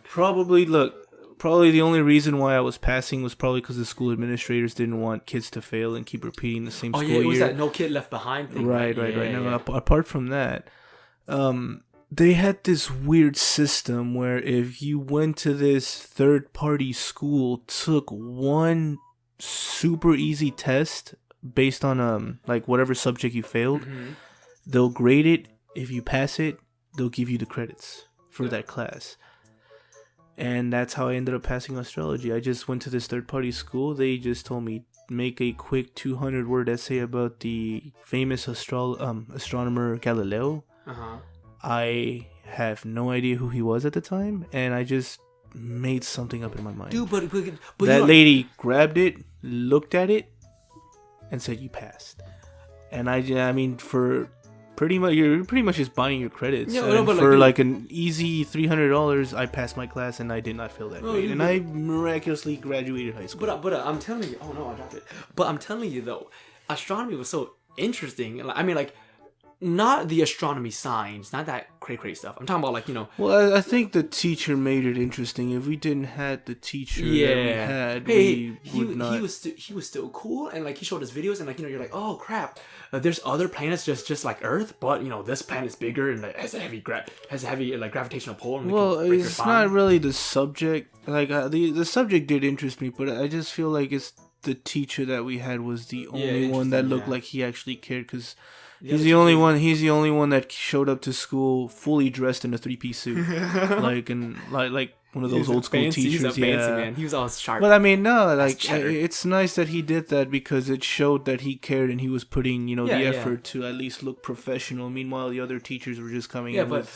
Probably the only reason why I was passing was probably because the school administrators didn't want kids to fail and keep repeating the same school year. Oh yeah, it was that no kid left behind thing. Right. Now, apart from that, they had this weird system where if you went to this third-party school, took one super easy test based on like whatever subject you failed, they'll grade it. If you pass it, they'll give you the credits for that class. And that's how I ended up passing astrology. I just went to this third-party school. They just told me, make a quick 200-word essay about the famous astronomer Galileo. I have no idea who he was at the time, and I just made something up in my mind. Dude, but that lady grabbed it, looked at it, and said, you passed. And I mean, for pretty much, you're pretty much just buying your credits. For like an easy $300, I passed my class, and I did not fail that grade. And I miraculously graduated high school. But I'm telling you, oh no, I dropped it. But I'm telling you though, astronomy was so interesting. I mean, like, not the astronomy signs, not that crazy stuff. I'm talking about, like, Well, I think the teacher made it interesting. If we didn't had the teacher that we had, we would not. He was still cool, and like he showed us videos, and like you're like, oh crap, there's other planets just like Earth, but this planet's bigger and has a heavy like gravitational pull. And it's not really the subject. Like the subject did interest me, but I just feel like it's the teacher that we had was the only one that looked like he actually cared, because. He's the only one. He's the only one that showed up to school fully dressed in a 3-piece suit, like one of those old school teachers. He's a fancy man. He was all sharp. But I mean, no, like it's nice that he did that because it showed that he cared and he was putting, the effort to at least look professional. Meanwhile, the other teachers were just coming in. But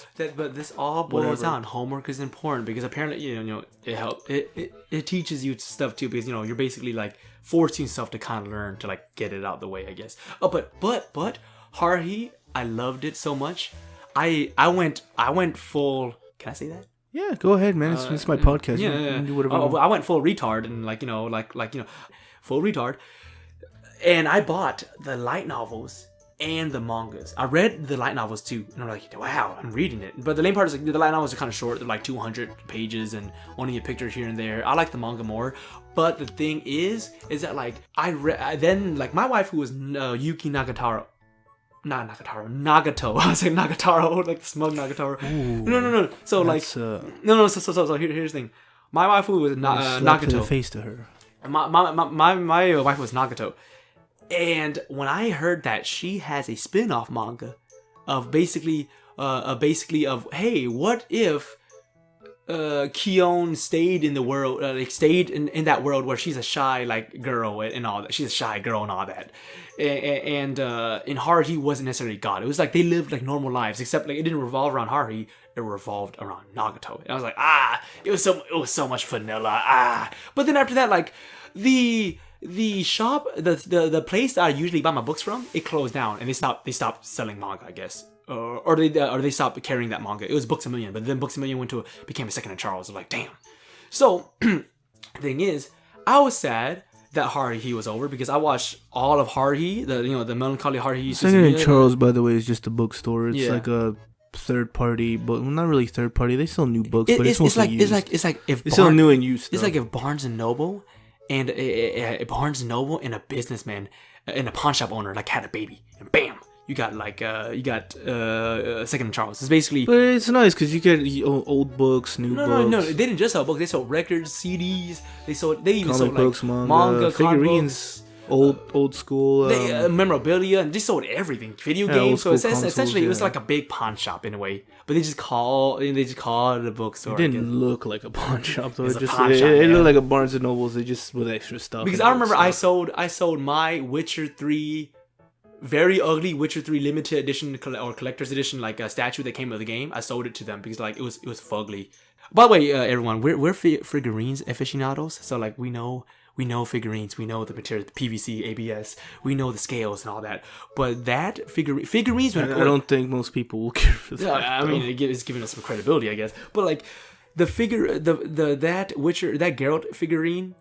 this all boils down. Homework is important because apparently, it helps. It teaches you stuff too because you're basically like forcing yourself to kind of learn to like get it out the way, I guess. Oh, but. Haruhi, I loved it so much. I went full. Can I say that? Yeah, go ahead, man. It's my podcast. Yeah, you can do whatever. I went full retard and full retard. And I bought the light novels and the mangas. I read the light novels too, and I'm like, wow, I'm reading it. But the main part is like the light novels are kind of short. They're like 200 pages and only a picture here and there. I like the manga more. But the thing is that like then like my wife who was Yuki Nagatoro. Not Nagatoro, Nagato. I was saying Nagatoro, like the smug Nagatoro. Ooh, no. So like, no. So here's the thing. My wife was Nagato. To the face to her. My wife was Nagato, and when I heard that she has a spin-off manga of basically of hey, what if Kion stayed in the world, stayed in that world where she's a shy like girl and all that. She's a shy girl and all that. And in Haruhi wasn't necessarily God. It was like they lived like normal lives, except like it didn't revolve around Haruhi. It revolved around Nagato. And I was like, it was so much vanilla. But then after that, like the shop, the place that I usually buy my books from, it closed down and they stopped selling manga, I guess. Or they stopped carrying that manga. It was Books A Million, but then Books A Million became a Second and Charles. I'm like, damn. So, thing is, I was sad that Haruhi was over because I watched all of Haruhi, the melancholy Haruhi. Second and Charles, by the way, is just a bookstore. It's like a third party, but not really third party. They sell new books, but it's mostly used. It's like if they sell new and used. It's like if Barnes and Noble and a businessman and a pawn shop owner like had a baby, and bam. You got Second and Charles. It's basically. But it's nice because you get old books, new books. No. They didn't just sell books. They sold records, CDs. They even comic sold books, like manga, figurines, old school. Memorabilia, and they sold everything. Video games. So essentially, it was like a big pawn shop in a way. But they just call it a bookstore. It didn't look like a pawn shop though. It looked like a Barnes and Nobles. They just with extra stuff. Because I remember I sold my Witcher 3. Very ugly Witcher 3 limited edition or collector's edition like a statue that came with the game. I sold it to them because like it was fugly. By the way, everyone, we're figurines aficionados, so like we know figurines, we know the material, the PVC, ABS, we know the scales and all that. But that figurines, I don't think most people will care for that. I mean, it's giving us some credibility, I guess. But like that Geralt figurine.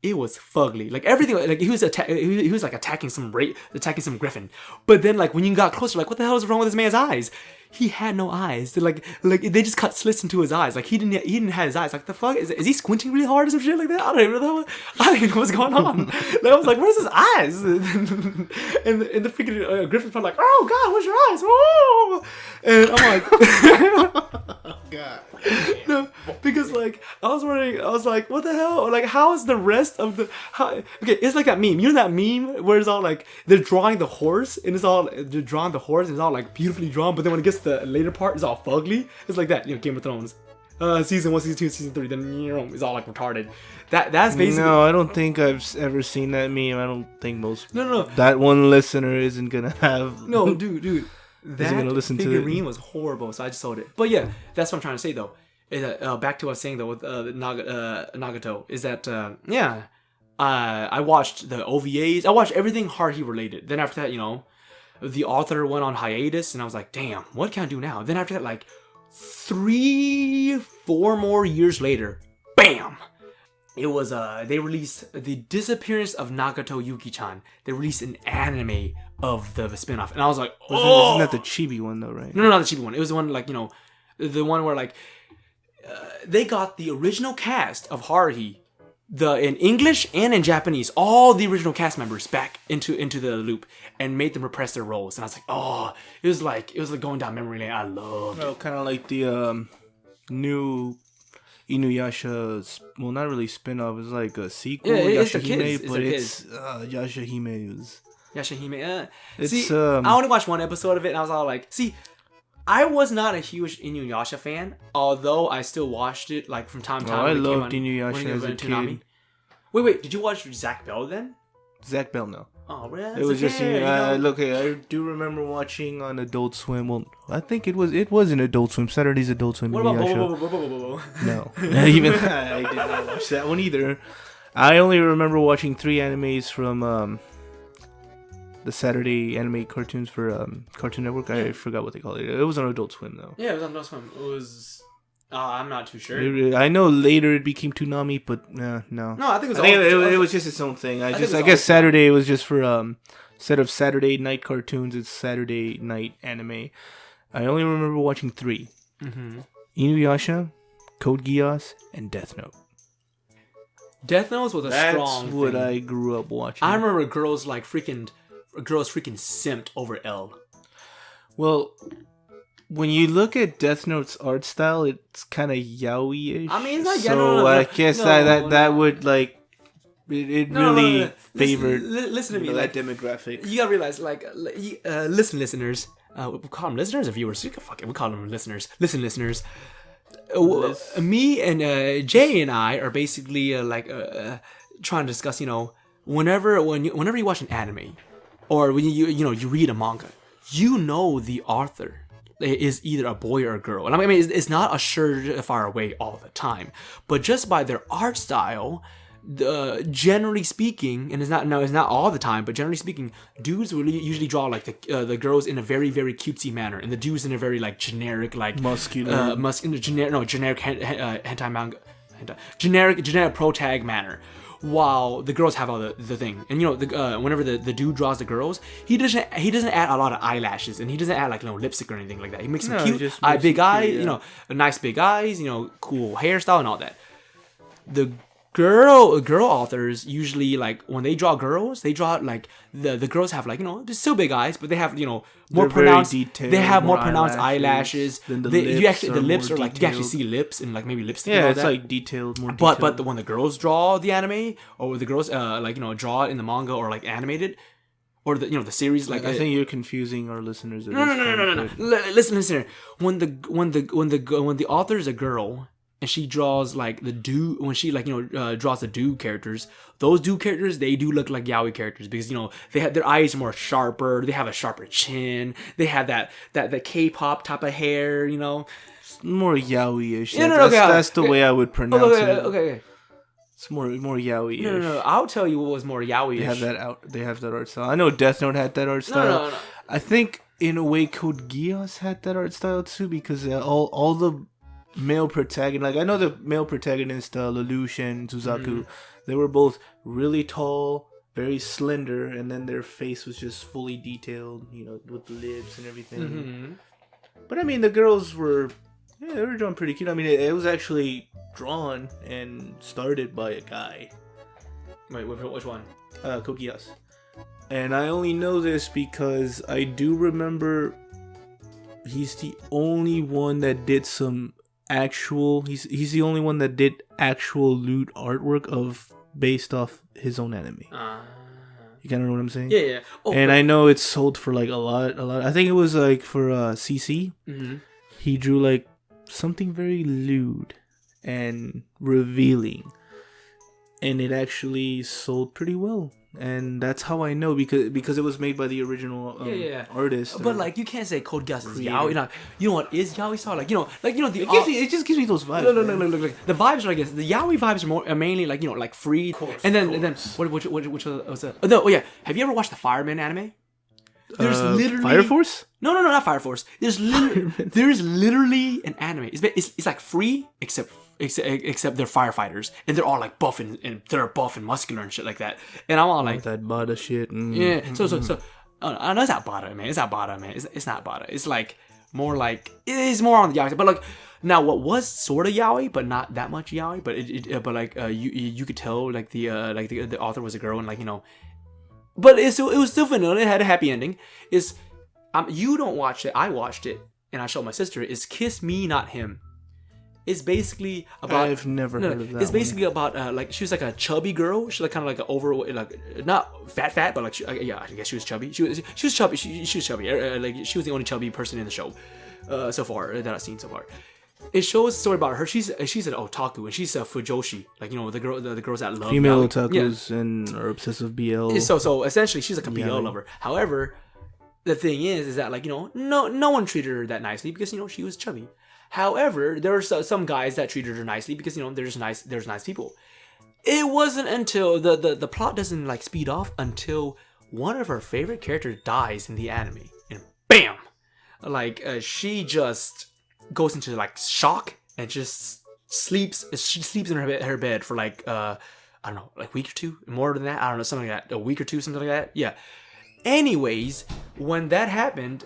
It was fugly, like everything. Like he was like attacking some griffin. But then, like when you got closer, like what the hell is wrong with this man's eyes? He had no eyes. Like they just cut slits into his eyes. Like he didn't have his eyes. Like the fuck is he squinting really hard or some shit like that? I don't even know what's going on. Like, I was like, where's his eyes? and the freaking griffin's probably like, oh God, where's your eyes? Whoa! And I'm like, God. No, because like I was like, what the hell? Like, how is the rest of the? Okay, it's like that meme. You know that meme where it's all like they're drawing the horse and it's all like beautifully drawn, but then when it gets to the later part, it's all fugly. It's like that, Game of Thrones, season 1, season 2, season 3. Then it's all like retarded. That's basically. No, I don't think I've ever seen that meme. I don't think most. No. That one listener isn't gonna have. No, dude. That figurine was horrible, so I just sold it. But yeah, that's what I'm trying to say though. Is that, back to what I was saying though with Nagato is that I watched the OVAs. I watched everything Haruhi related. Then after that, the author went on hiatus, and I was like, damn, what can I do now? Then after that, like 3-4 more years later, bam, it was they released the disappearance of Nagato Yuki-chan. They released an anime of the spin-off, and I was like, oh, isn't that the chibi one though, right? No, not the chibi one. It was the one like, you know, the one where like they got the original cast of Haruhi, in English and in Japanese, all the original cast members back into the loop and made them repress their roles. And I was like, oh, it was like going down memory lane. I loved it. Kind of like the new Inuyasha, well, not really spin-off. It's like a sequel. Yeah, it's Yashahime, but it's Yashahime is. Yashahime. It's see, I only watched one episode of it, and I was all like, see, I was not a huge Inuyasha fan, although I still watched it like from time to time. I loved Inuyasha as a kid. Wait, did you watch Zach Bell then? Zach Bell, no. Oh, really? It was just look. I do remember watching on Adult Swim. Well, I think it was an Adult Swim. Saturday's Adult Swim. What about Bo? No, even I did not watch that one either. I only remember watching 3 animes from the Saturday anime cartoons for Cartoon Network. I forgot what they called it. It was on Adult Swim though. Yeah, it was on Adult Swim. It was. I'm not too sure. I know later it became Toonami, but no. No, I think it was just its own thing. I guess Saturday was just for instead of Saturday night cartoons, it's Saturday night anime. I only remember watching 3: Inuyasha, Code Geass, and Death Note. Death Note was strong. That's what I grew up watching. I remember girls freaking simped over L. Well, when you look at Death Note's art style, it's kind of yaoi-ish. I mean, it's not so I guess that would like it really favored. Listen to me, that demographic. You gotta realize, listeners. We call them listeners or viewers. We call them listeners. Listeners. Me and Jay and I are basically trying to discuss. You know, whenever you watch an anime, or when you read a manga, you know the author is either a boy or a girl. And I mean, it's not a surefire way all the time, but just by their art style, generally speaking, and it's not all the time, but generally speaking, dudes will usually draw like the girls in a very, very cutesy manner, and the dudes in a very like generic, like muscular, generic hentai manga, generic pro tag manner. While the girls have all the thing, and whenever the dude draws the girls, he doesn't add a lot of eyelashes, and he doesn't add like lipstick or anything like that. He makes them cute, big eyes, nice big eyes, cool hairstyle and all that. The girl authors usually, like, when they draw girls, they draw like the girls have like they're still big eyes, but they have more pronounced. They have more pronounced eyelashes. The lips are like detailed. You actually see lips and like maybe lipstick. Yeah, and all it's that. like detailed, more detailed. But when the girls draw the anime, or the girls draw it in the manga or like animated, or the series, like I think you're confusing our listeners. No. Listen. When the author is a girl, and she draws like the dude, when she draws the dude characters, those dude characters, they do look like yaoi characters because they have their eyes are more sharper, they have a sharper chin, they have that K-pop type of hair, It's more yaoi-ish. That's the way I would pronounce it. Okay. It's more yaoi-ish. No. I'll tell you what was more yaoi-ish. They have that art style. I know Death Note had that art style. No. I think in a way Code Geass had that art style too, because all the male protagonist, like I know the male protagonist, Lelouch and Suzaku, they were both really tall, very slender, and then their face was just fully detailed, with the lips and everything. But I mean, the girls were drawn pretty cute. I mean, it was actually drawn and started by a guy. Wait, which one? Code Geass. And I only know this because I do remember he's the only one that did some actual. He's the only one that did actual lewd artwork based off his own anime. You kind of know what I'm saying? Yeah. Oh, and I know it's sold for like a lot. I think it was like for CC. He drew like something very lewd and revealing, and it actually sold pretty well. And that's how I know, because it was made by the original artist. But like, you can't say Code Geass is yaoi. You know what is yaoi style? It just gives me those vibes. Look. The vibes are, I guess, the yaoi vibes are mainly like like free. And then which was that? Oh yeah. Have you ever watched the Fireman anime? There's literally Fire Force. No, not Fire Force. There's literally an anime. It's like free except except they're firefighters, and they're all like buff and they're buff and muscular and shit like that. And I'm all like that Bada shit. Yeah. So no, it's not Bada, man. It's not Bada, man. It's not Bada. It's like more like it is more on the yaoi, but like now what was sort of yaoi, but not that much yaoi. But like you could tell like the author was a girl and like but it was still vanilla. It had a happy ending. You don't watch it. I watched it and I showed my sister. Is Kiss Me Not Him. It's basically about. I've never heard of that. It's basically about like she was like a chubby girl. She's like kind of like an overweight, like not fat, but like I guess she was chubby. She was chubby. She was chubby. Like she was the only chubby person in the show so far that I've seen so far. It shows a story about her. She's an otaku and she's a fujoshi, like the girls that love female otakus and are obsessive BL. So essentially she's like a BL lover. However, the thing is that like no one treated her that nicely because she was chubby. However, there were some guys that treated her nicely because there's nice people. It wasn't until the plot doesn't like speed off until one of her favorite characters dies in the anime, and bam, like she just goes into like shock and just sleeps. She sleeps in her bed for like I don't know, like a week or two, more than that. I don't know, something like that, a week or two, something like that. Yeah. Anyways, when that happened.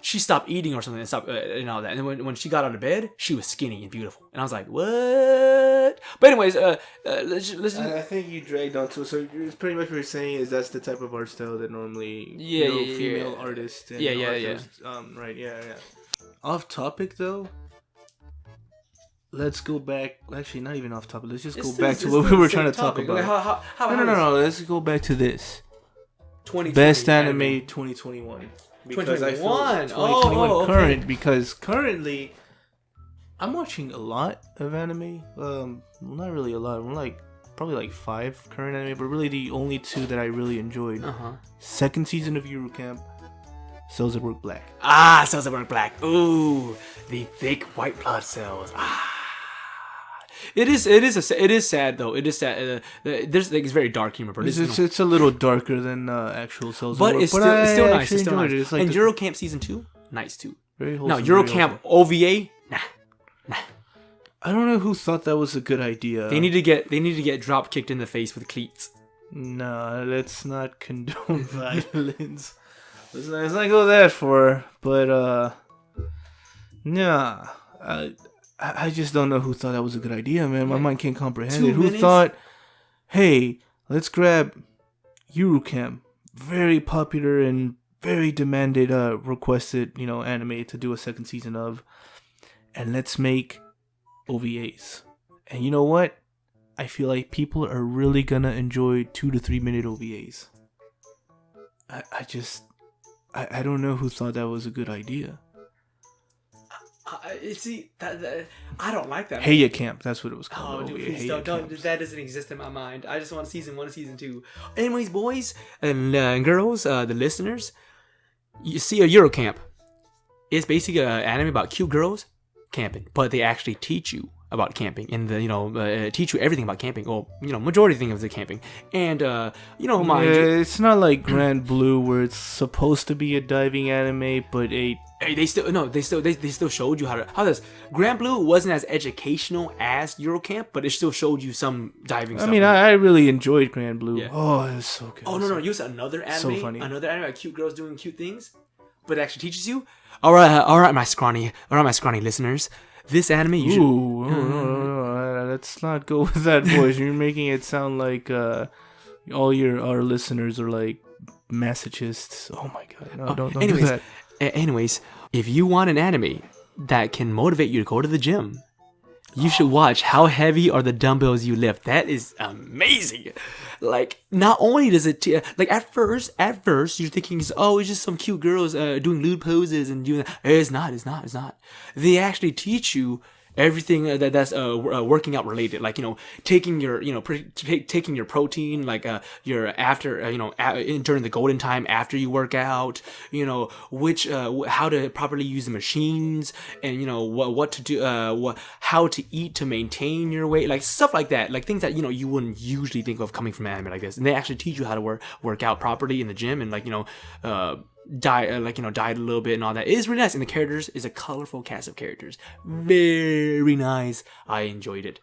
She stopped eating or something and stopped and all that. And when she got out of bed, she was skinny and beautiful. And I was like, what? But anyways, let's I think you dragged on to. So it's pretty much what you're saying is that's the type of art style that normally female artists and authors, right, yeah. Off topic though. Let's go back. Actually, not even off topic. Let's just go back to what we were trying to talk about. No. Let's go back to this. Best anime 2021. Because 2021. 2021 current because currently I'm watching a lot of anime. Not really a lot. I'm probably like 5 current anime, but really the only 2 that I really enjoyed. Second season of Yuru Camp, Cells at Work Black. Cells at Work Black. Ooh, the thick white blood cells. It is sad though. It is sad. There's like it's very dark humor, but it's a little darker than actual Cells. But it's still nice. It's still nice. It's like and Eurocamp season 2, nice too. Very wholesome. No, Eurocamp OVA, nah. I don't know who thought that was a good idea. They need to get drop kicked in the face with cleats. Nah, let's not condone violence. Let's not go that far. But nah. I just don't know who thought that was a good idea, man. My mind can't comprehend it. Who thought, hey, let's grab Eurocamp, very popular and very demanded, requested, anime to do a second season of, and let's make OVAs. And you know what? I feel like people are really gonna enjoy 2 to 3 minute OVAs. I don't know who thought that was a good idea. See that I don't like that. Heya Camp, that's what it was called. Oh, dude, please don't. That doesn't exist in my mind. I just want season 1 and season 2. Anyways, boys and girls, the listeners, you see a Eurocamp. It's basically an anime about cute girls camping, but they actually teach you about camping and teach you everything about camping. Well, majority of things of camping, and mind you, it's not like Grand Blue where it's supposed to be a diving anime, but they still showed you how this Grand Blue wasn't as educational as Eurocamp, but it still showed you some diving stuff. I mean, I really enjoyed Grand Blue. Yeah. Oh, it was so good. Oh no, you saw another anime, so funny. Another anime about cute girls doing cute things, but it actually teaches you. All right, my scrawny listeners. This anime, you should. No. Let's not go with that voice. You're making it sound like all our listeners are like masochists. Oh my god! No, don't do that. Anyways, if you want an anime that can motivate you to go to the gym, you should watch How Heavy Are the Dumbbells You Lift. That is amazing. Like, not only does it like at first you're thinking, it's just some cute girls doing lewd poses and doing that. It's not. They actually teach you everything that's working out related, like taking your taking your protein, like your after during the golden time after you work out, which how to properly use the machines, and what to do, how to eat to maintain your weight, like stuff like that, like things that you wouldn't usually think of coming from anime like this, and they actually teach you how to work out properly in the gym, and died a little bit and all that. It is really nice, and the characters is a colorful cast of characters. Very nice. I enjoyed it.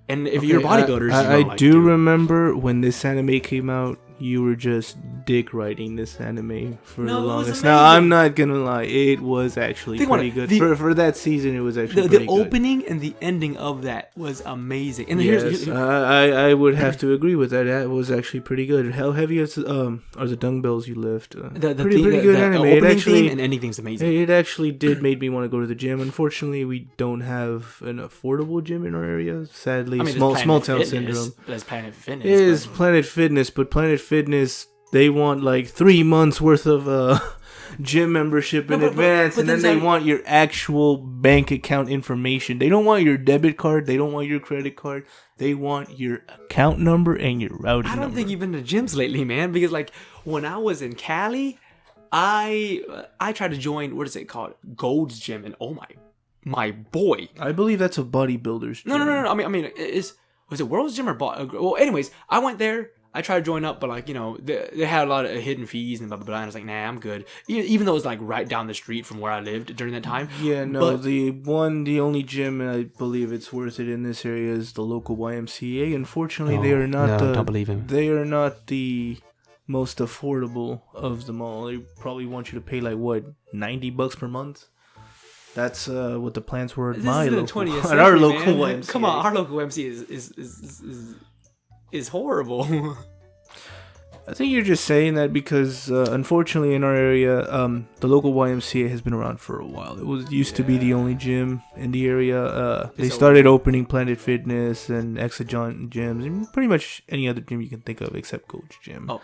And if you're bodybuilders, I do remember when this anime came out, you were just dick riding this anime for the longest. Now, I'm not gonna lie, it was actually pretty good. For that season, it was actually pretty good. The opening and the ending of that was amazing. And yes, I would have to agree with that. That was actually pretty good. How heavy are the dumbbells you lift? Pretty good anime. The opening theme and ending theme's amazing. It actually did make me want to go to the gym. Unfortunately, we don't have an affordable gym in our area. Sadly, small town syndrome. That's Planet Fitness. It is Planet Fitness, but Planet Fitness, they want like 3 months worth of gym membership in advance, and then they want your actual bank account information. They don't want your debit card. They don't want your credit card. They want your account number and your routing number. I don't think you've been to gyms lately, man, because like when I was in Cali, I tried to join, what is it called? Gold's Gym, and oh my boy. I believe that's a bodybuilder's gym. No. I mean, was it World's Gym or well, anyways, I went there. I tried to join up, but like, they had a lot of hidden fees and blah, blah, blah. And I was like, nah, I'm good. Even though it was like right down the street from where I lived during that time. Yeah, no, but the only gym, and I believe it's worth it in this area, is the local YMCA. Unfortunately, they are not don't believe him. They are not the most affordable of them all. They probably want you to pay like, what, $90 per month? That's what the plans were at our local YMCA. Come on, our local YMCA is horrible. I think you're just saying that because, unfortunately, in our area, the local YMCA has been around for a while. It used to be the only gym in the area. They started opening Planet Fitness and Exagon gyms and pretty much any other gym you can think of except Coach Gym. Oh,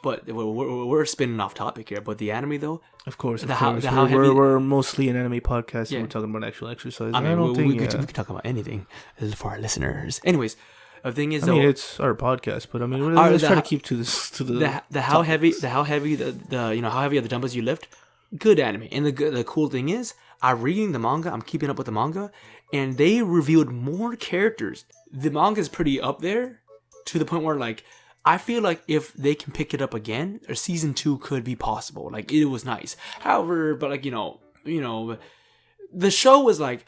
but we're spinning off topic here. But the anime, though, of course. We're mostly an anime podcast. Yeah. And we're talking about actual exercise. I mean, we can talk about anything for our listeners. Anyways. The thing is, it's our podcast, but I mean, let's try to keep to how heavy are the dumbbells you lift. Good anime, and the cool thing is, I'm reading the manga. I'm keeping up with the manga, and they revealed more characters. The manga is pretty up there, to the point where like I feel like if they can pick it up again, or season 2 could be possible. Like it was nice. However, but like the show was like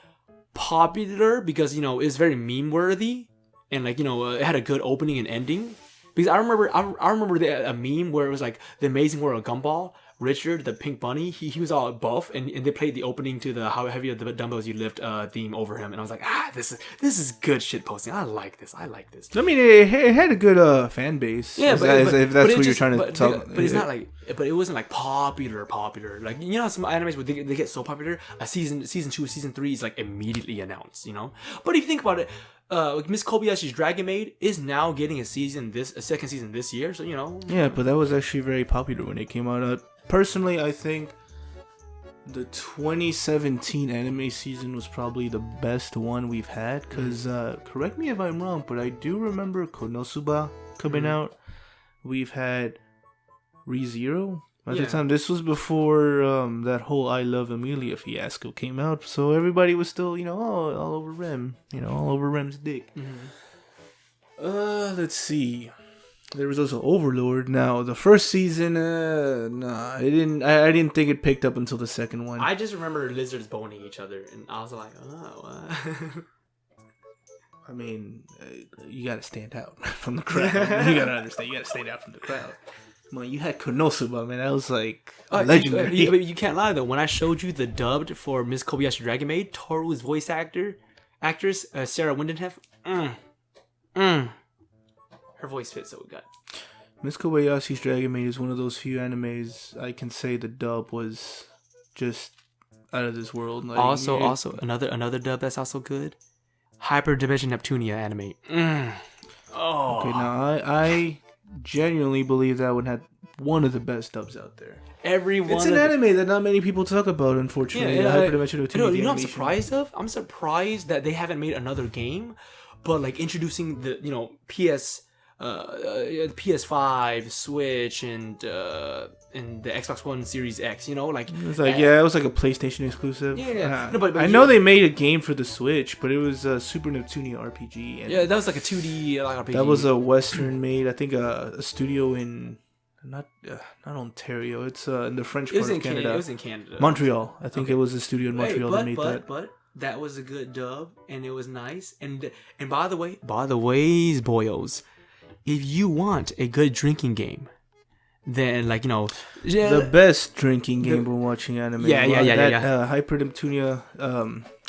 popular because it's very meme worthy. And like it had a good opening and ending, because I remember a meme where it was like the Amazing World of Gumball. Richard, the pink bunny, he was all buff, and they played the opening to the how heavy are the dumbbells you lift theme over him, and I was like, this is good shit posting. I like this. I mean, it had a good fan base. Yeah, if that's what you're trying to talk. But it's not like, but it wasn't like popular. Like some animes where they get so popular, a season 2, season 3 is like immediately announced. But if you think about it. Like Miss Kobayashi's Dragon Maid is now getting a second season this year, so Yeah, but that was actually very popular when it came out. Personally, I think the 2017 anime season was probably the best one we've had. Because correct me if I'm wrong, but I do remember Konosuba coming out. We've had ReZero. At the time, this was before that whole I Love Amelia fiasco came out, so everybody was still, all over Rem, all over Rem's dick. Mm-hmm. Let's see. There was also Overlord. Now, the first season, I didn't think it picked up until the second one. I just remember lizards boning each other, and I was like, oh. I mean, you gotta stand out from the crowd. You gotta understand. You gotta stand out from the crowd. Man, you had Konosuba, man. That was like legendary. You can't lie though. When I showed you the dubbed for Miss Kobayashi Dragon Maid, Toru's voice actress Sarah Windenhef, her voice fits so good. Miss Kobayashi's Dragon Maid is one of those few animes I can say the dub was just out of this world. Like, also another dub that's also good. Hyper Dimension Neptunia anime. Oh. Okay, now I genuinely believe that one had one of the best dubs out there. It's an anime that not many people talk about, unfortunately. I'm surprised of? I'm surprised that they haven't made another game, but like introducing the PS5, Switch, and the Xbox One Series X. It was like it was like a PlayStation exclusive. Yeah. But I know they made a game for the Switch, but it was a Super Neptunia RPG. And that was like a 2D RPG. That was a Western made. I think a studio in not Ontario. It's in the French It was part in of Canada. It was in Canada. Montreal. I think it was a studio in Montreal that made that. But that was a good dub, and it was nice. And by the way, boyos, if you want a good drinking game, then the best drinking game we're watching anime. Yeah.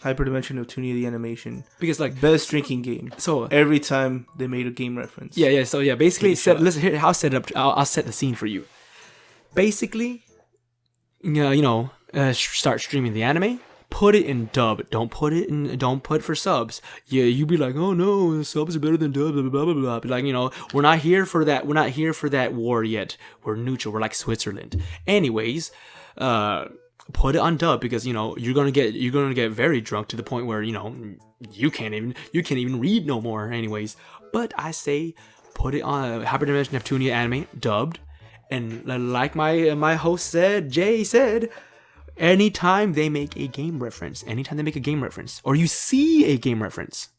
Hyperdimension of Tunia the animation. Because best drinking game. So every time they made a game reference. Yeah. So basically, listen here. I'll set it up. I'll set the scene for you. Basically, start streaming the anime. Put it in dub. Don't put for subs. Yeah, you be like, oh no, subs are better than dub. Blah blah blah blah. But we're not here for that. We're not here for that war yet. We're neutral. We're like Switzerland. Anyways, put it on dub because you're gonna get very drunk to the point where you can't even read no more. Anyways, but I say put it on Hyperdimension Neptunia anime dubbed, and like my host said, Jay said. Anytime they make a game reference, or you see a game reference,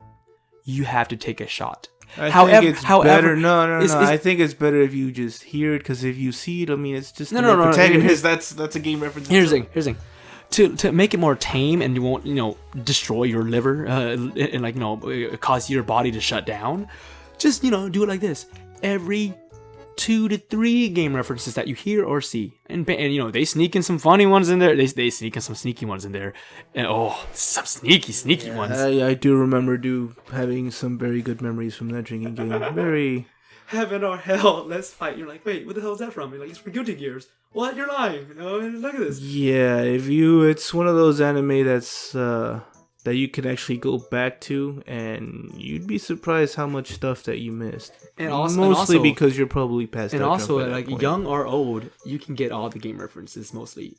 you have to take a shot. I think it's better. No. I think it's better if you just hear it, because if you see it, I mean, it's just the protagonist. That's a game reference. Here's the thing. To make it more tame and you won't destroy your liver and cause your body to shut down, just do it like this. Every 2 to 3 game references that you hear or see, and they sneak in some funny ones in there. They sneak in some sneaky ones in there, and some sneaky ones. I do remember having some very good memories from that drinking game. Very heaven or hell, let's fight. You're like, wait, what the hell is that from? You're like, it's from Guilty Gears. What? You're lying. Look at this. Yeah, it's one of those anime that's that you can actually go back to, and you'd be surprised how much stuff that you missed. And also because you're probably past. And also, young or old, you can get all the game references mostly.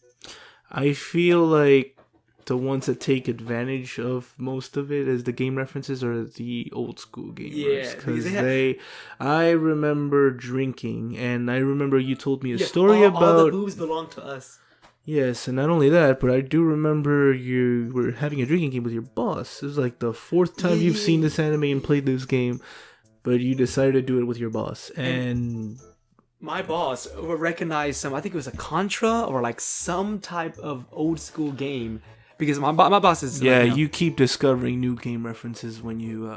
I feel like the ones that take advantage of most of it as the game references are the old school gamers. Yeah, because I remember drinking, and I remember you told me a story about all the boobs belong to us. Yes, and not only that, but I do remember you were having a drinking game with your boss. It was like the 4th time you've seen this anime and played this game, but you decided to do it with your boss. And my boss would recognize I think it was a Contra or some type of old school game, because my boss is... Yeah, you keep discovering new game references when you...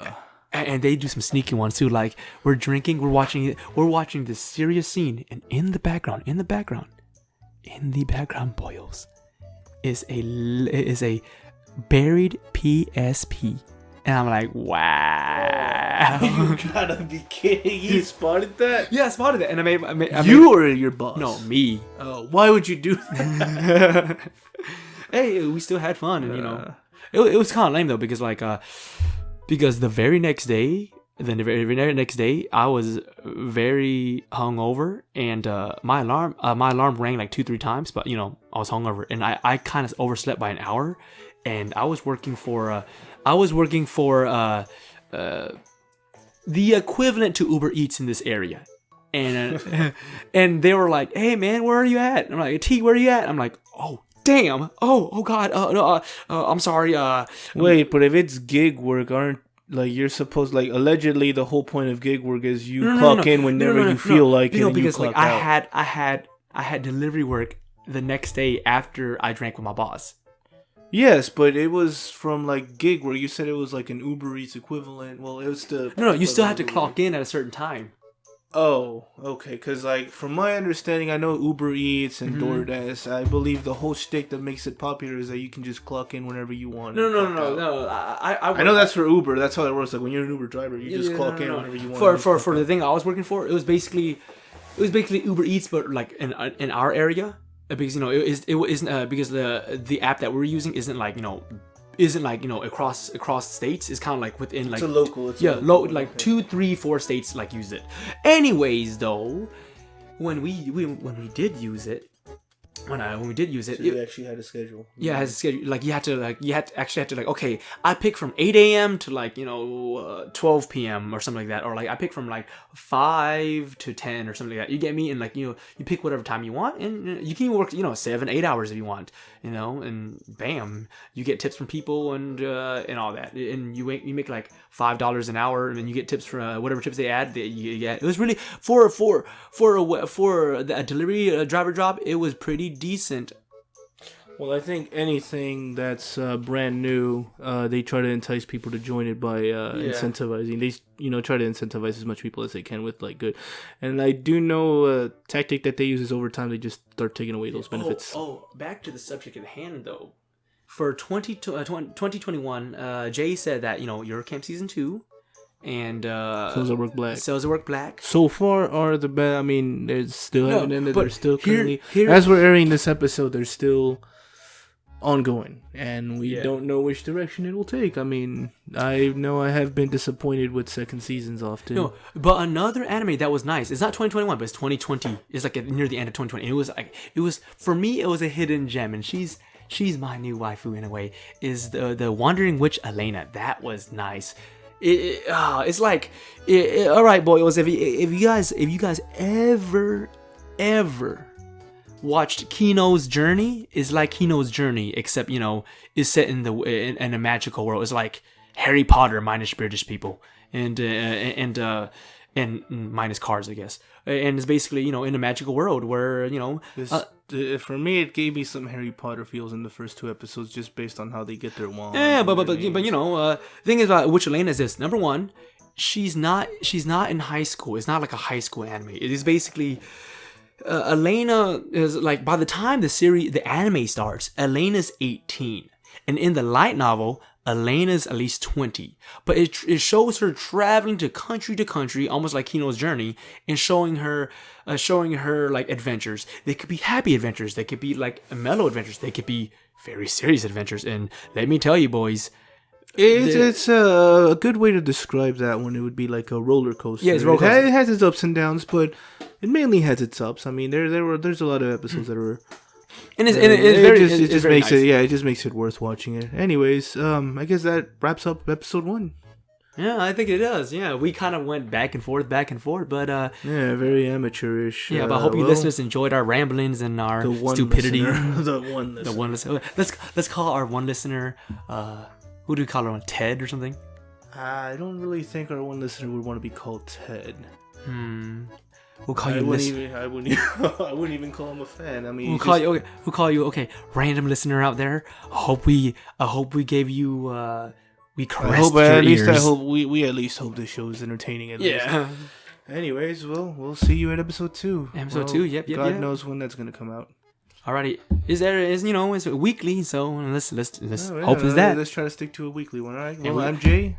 And they do some sneaky ones too, like we're drinking, we're watching this serious scene, and in the background, boyos, is a buried PSP, and I'm like, wow! You gotta be kidding! You spotted that? Yeah, I spotted it, and I made you or your boss? No, me. Oh, why would you do that? Hey, we still had fun, and it was kind of lame though, because the very next day. Then the very next day, I was very hungover, and my alarm rang like 2-3 times. But I was hungover, and I kind of overslept by an hour, and I was working for the equivalent to Uber Eats in this area, and and they were like, "Hey man, where are you at?" And I'm like, "T, where are you at?" I'm like, "Oh damn, oh god, no, I'm sorry." Wait, but if it's gig work, aren't you're supposed allegedly the whole point of gig work is you clock in whenever you feel like it, and because you clock out. I had delivery work the next day after I drank with my boss. Yes, but it was from gig work. You said it was an Uber Eats equivalent. Well, it was the no. You still had to clock in at a certain time. Oh, okay. Because from my understanding, I know Uber Eats and DoorDash. I believe the whole shtick that makes it popular is that you can just clock in whenever you want. No. I know that's for Uber. That's how it works. When you're an Uber driver, you just clock in whenever you want. For the thing I was working for, it was basically Uber Eats, but in our area, because it isn't because the app that we're using isn't across states. It's kind of within it's a local. It's local. 2, 3, 4 states use it. Anyways, though, when we did use it, when we did use it. So you actually had a schedule. Yeah, it has a schedule. Like you had to okay, I pick from 8 a.m. to 12 p.m. or something like that, or like I pick from 5 to 10 or something like that. You get me? And you pick whatever time you want, and you can work 7-8 hours if you want, and bam, you get tips from people and all that, and you make like $5 an hour, and then you get tips for whatever tips they add. You get. It was really for a delivery driver job. It was pretty decent. Well, I think anything that's brand new, they try to entice people to join it by incentivizing. They try to incentivize as much people as they can with good. And I do know a tactic that they use is over time they just start taking away those benefits. Back to the subject at hand though. For 2021, Jay said that Your Camp Season 2 and Cells at Work Black. So far are the best. I mean, there's still haven't ended. They're still currently, as we're airing this episode, they're still ongoing, and we don't know which direction it will take. I mean, I know I have been disappointed with second seasons often. No, but another anime that was nice. It's not 2021, but it's 2020. It's near the end of 2020. It was for me. It was a hidden gem, and she's my new waifu in a way. Is the Wandering Witch Elena? That was nice. It's all right, boys. If you guys ever watched Kino's Journey, is like Kino's Journey, except is set in a magical world. It's like Harry Potter minus British people and minus cars, I guess. And it's basically in a magical world where for me, it gave me some Harry Potter feels in the first 2 episodes, just based on how they get their wand. Yeah, but the thing is about Witch Elena is this. Number one, she's not in high school. It's not like a high school anime. It is basically Elena is by the time the anime starts, Elena's 18, and in the light novel, Elena's at least 20. But it shows her traveling to country, almost like Kino's Journey, and showing her adventures. They could be happy adventures. They could be mellow adventures. They could be very serious adventures. And let me tell you, boys, it's a good way to describe that one. It would be like a roller coaster. Yeah, it's roller coaster. It has its ups and downs, but it mainly has its ups. I mean, there's a lot of episodes that are. And it just makes it worth watching it. Anyways, I guess that wraps up episode 1. Yeah, I think it does. Yeah, we kind of went back and forth, but very amateurish. Yeah, but I hope you listeners enjoyed our ramblings and our stupidity. The one listener. Let's call our one listener. Who do we call her? Ted or something? I don't really think our one listener would want to be called Ted. We'll call you. I wouldn't even call him a fan. I mean, we'll call you. Okay, random listener out there. I hope we gave you. We caressed your ears. We at least hope this show is entertaining. At least. Anyways, we'll see you at episode 2. Episode 2. Yep. God knows when that's gonna come out. Alrighty, it's weekly, so let's hope it's that. Let's try to stick to a weekly one. All right. Well, I'm Jay.